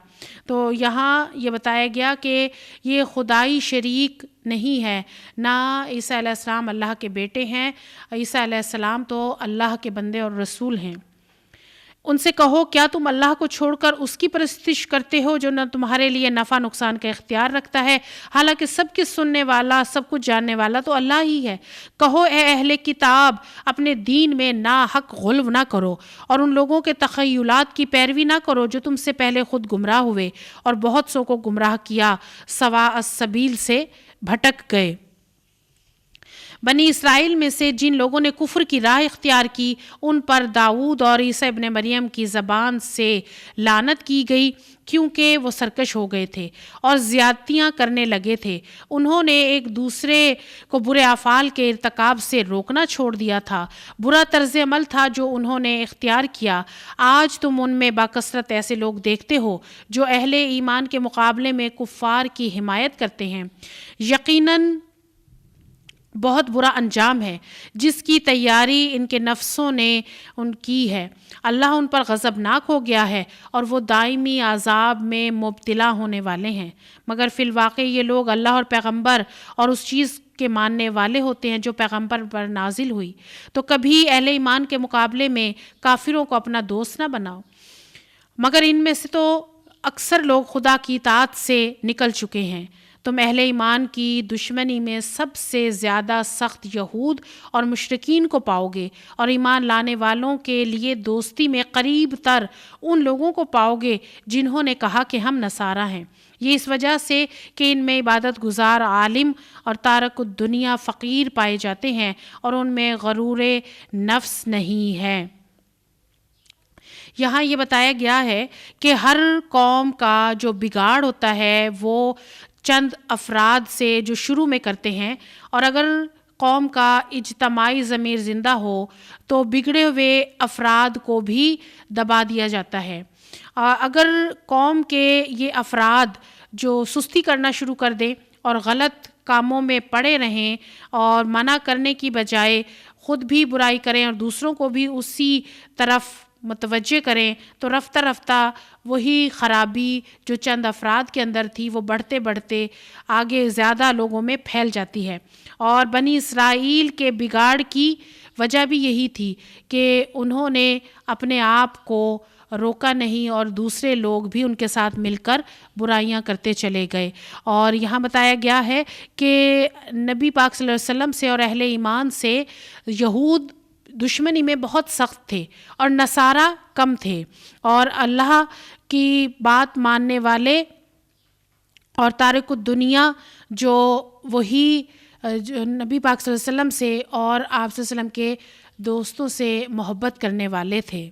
تو یہاں یہ بتایا گیا کہ یہ خدائی شریک نہیں ہے، نہ عیسیٰ علیہ السلام اللہ کے بیٹے ہیں، عیسیٰ علیہ السلام تو اللہ کے بندے اور رسول ہیں۔ ان سے کہو کیا تم اللہ کو چھوڑ کر اس کی پرستش کرتے ہو جو نہ تمہارے لیے نفع نقصان کا اختیار رکھتا ہے، حالانکہ سب کے سننے والا، سب کچھ جاننے والا تو اللہ ہی ہے۔ کہو اے اہل کتاب، اپنے دین میں ناحق غلو نہ کرو اور ان لوگوں کے تخیلات کی پیروی نہ کرو جو تم سے پہلے خود گمراہ ہوئے اور بہت سو کو گمراہ کیا، سواء السبیل سے بھٹک گئے۔ بنی اسرائیل میں سے جن لوگوں نے کفر کی راہ اختیار کی، ان پر داؤد اور عیسیٰ ابن مریم کی زبان سے لعنت کی گئی، کیونکہ وہ سرکش ہو گئے تھے اور زیادتیاں کرنے لگے تھے۔ انہوں نے ایک دوسرے کو برے افعال کے ارتکاب سے روکنا چھوڑ دیا تھا۔ برا طرز عمل تھا جو انہوں نے اختیار کیا۔ آج تم ان میں باکثرت ایسے لوگ دیکھتے ہو جو اہل ایمان کے مقابلے میں کفار کی حمایت کرتے ہیں۔ یقیناً بہت برا انجام ہے جس کی تیاری ان کے نفسوں نے ان کی ہے۔ اللہ ان پر غضبناک ہو گیا ہے اور وہ دائمی عذاب میں مبتلا ہونے والے ہیں۔ مگر فی الواقع یہ لوگ اللہ اور پیغمبر اور اس چیز کے ماننے والے ہوتے ہیں جو پیغمبر پر نازل ہوئی۔ تو کبھی اہل ایمان کے مقابلے میں کافروں کو اپنا دوست نہ بناؤ، مگر ان میں سے تو اکثر لوگ خدا کی اطاعت سے نکل چکے ہیں۔ تم اہل ایمان کی دشمنی میں سب سے زیادہ سخت یہود اور مشرکین کو پاؤ گے، اور ایمان لانے والوں کے لیے دوستی میں قریب تر ان لوگوں کو پاؤ گے جنہوں نے کہا کہ ہم نصارہ ہیں۔ یہ اس وجہ سے کہ ان میں عبادت گزار عالم اور تارک الدنیا فقیر پائے جاتے ہیں اور ان میں غرور نفس نہیں ہے۔ یہاں یہ بتایا گیا ہے کہ ہر قوم کا جو بگاڑ ہوتا ہے وہ چند افراد سے جو شروع میں کرتے ہیں، اور اگر قوم کا اجتماعی ضمیر زندہ ہو تو بگڑے ہوئے افراد کو بھی دبا دیا جاتا ہے۔ اگر قوم کے یہ افراد جو سستی کرنا شروع کر دیں اور غلط کاموں میں پڑے رہیں اور منع کرنے کی بجائے خود بھی برائی کریں اور دوسروں کو بھی اسی طرف متوجہ کریں، تو رفتہ رفتہ وہی خرابی جو چند افراد کے اندر تھی وہ بڑھتے بڑھتے آگے زیادہ لوگوں میں پھیل جاتی ہے۔ اور بنی اسرائیل کے بگاڑ کی وجہ بھی یہی تھی کہ انہوں نے اپنے آپ کو روکا نہیں اور دوسرے لوگ بھی ان کے ساتھ مل کر برائیاں کرتے چلے گئے۔ اور یہاں بتایا گیا ہے کہ نبی پاک صلی اللہ علیہ وسلم سے اور اہل ایمان سے یہود دشمنی میں بہت سخت تھے اور نصارہ کم تھے، اور اللہ کی بات ماننے والے اور تارک الدنیا جو وہی جو نبی پاک صلی اللہ علیہ وسلم سے اور آپ صلی اللہ علیہ وسلم کے دوستوں سے محبت کرنے والے تھے۔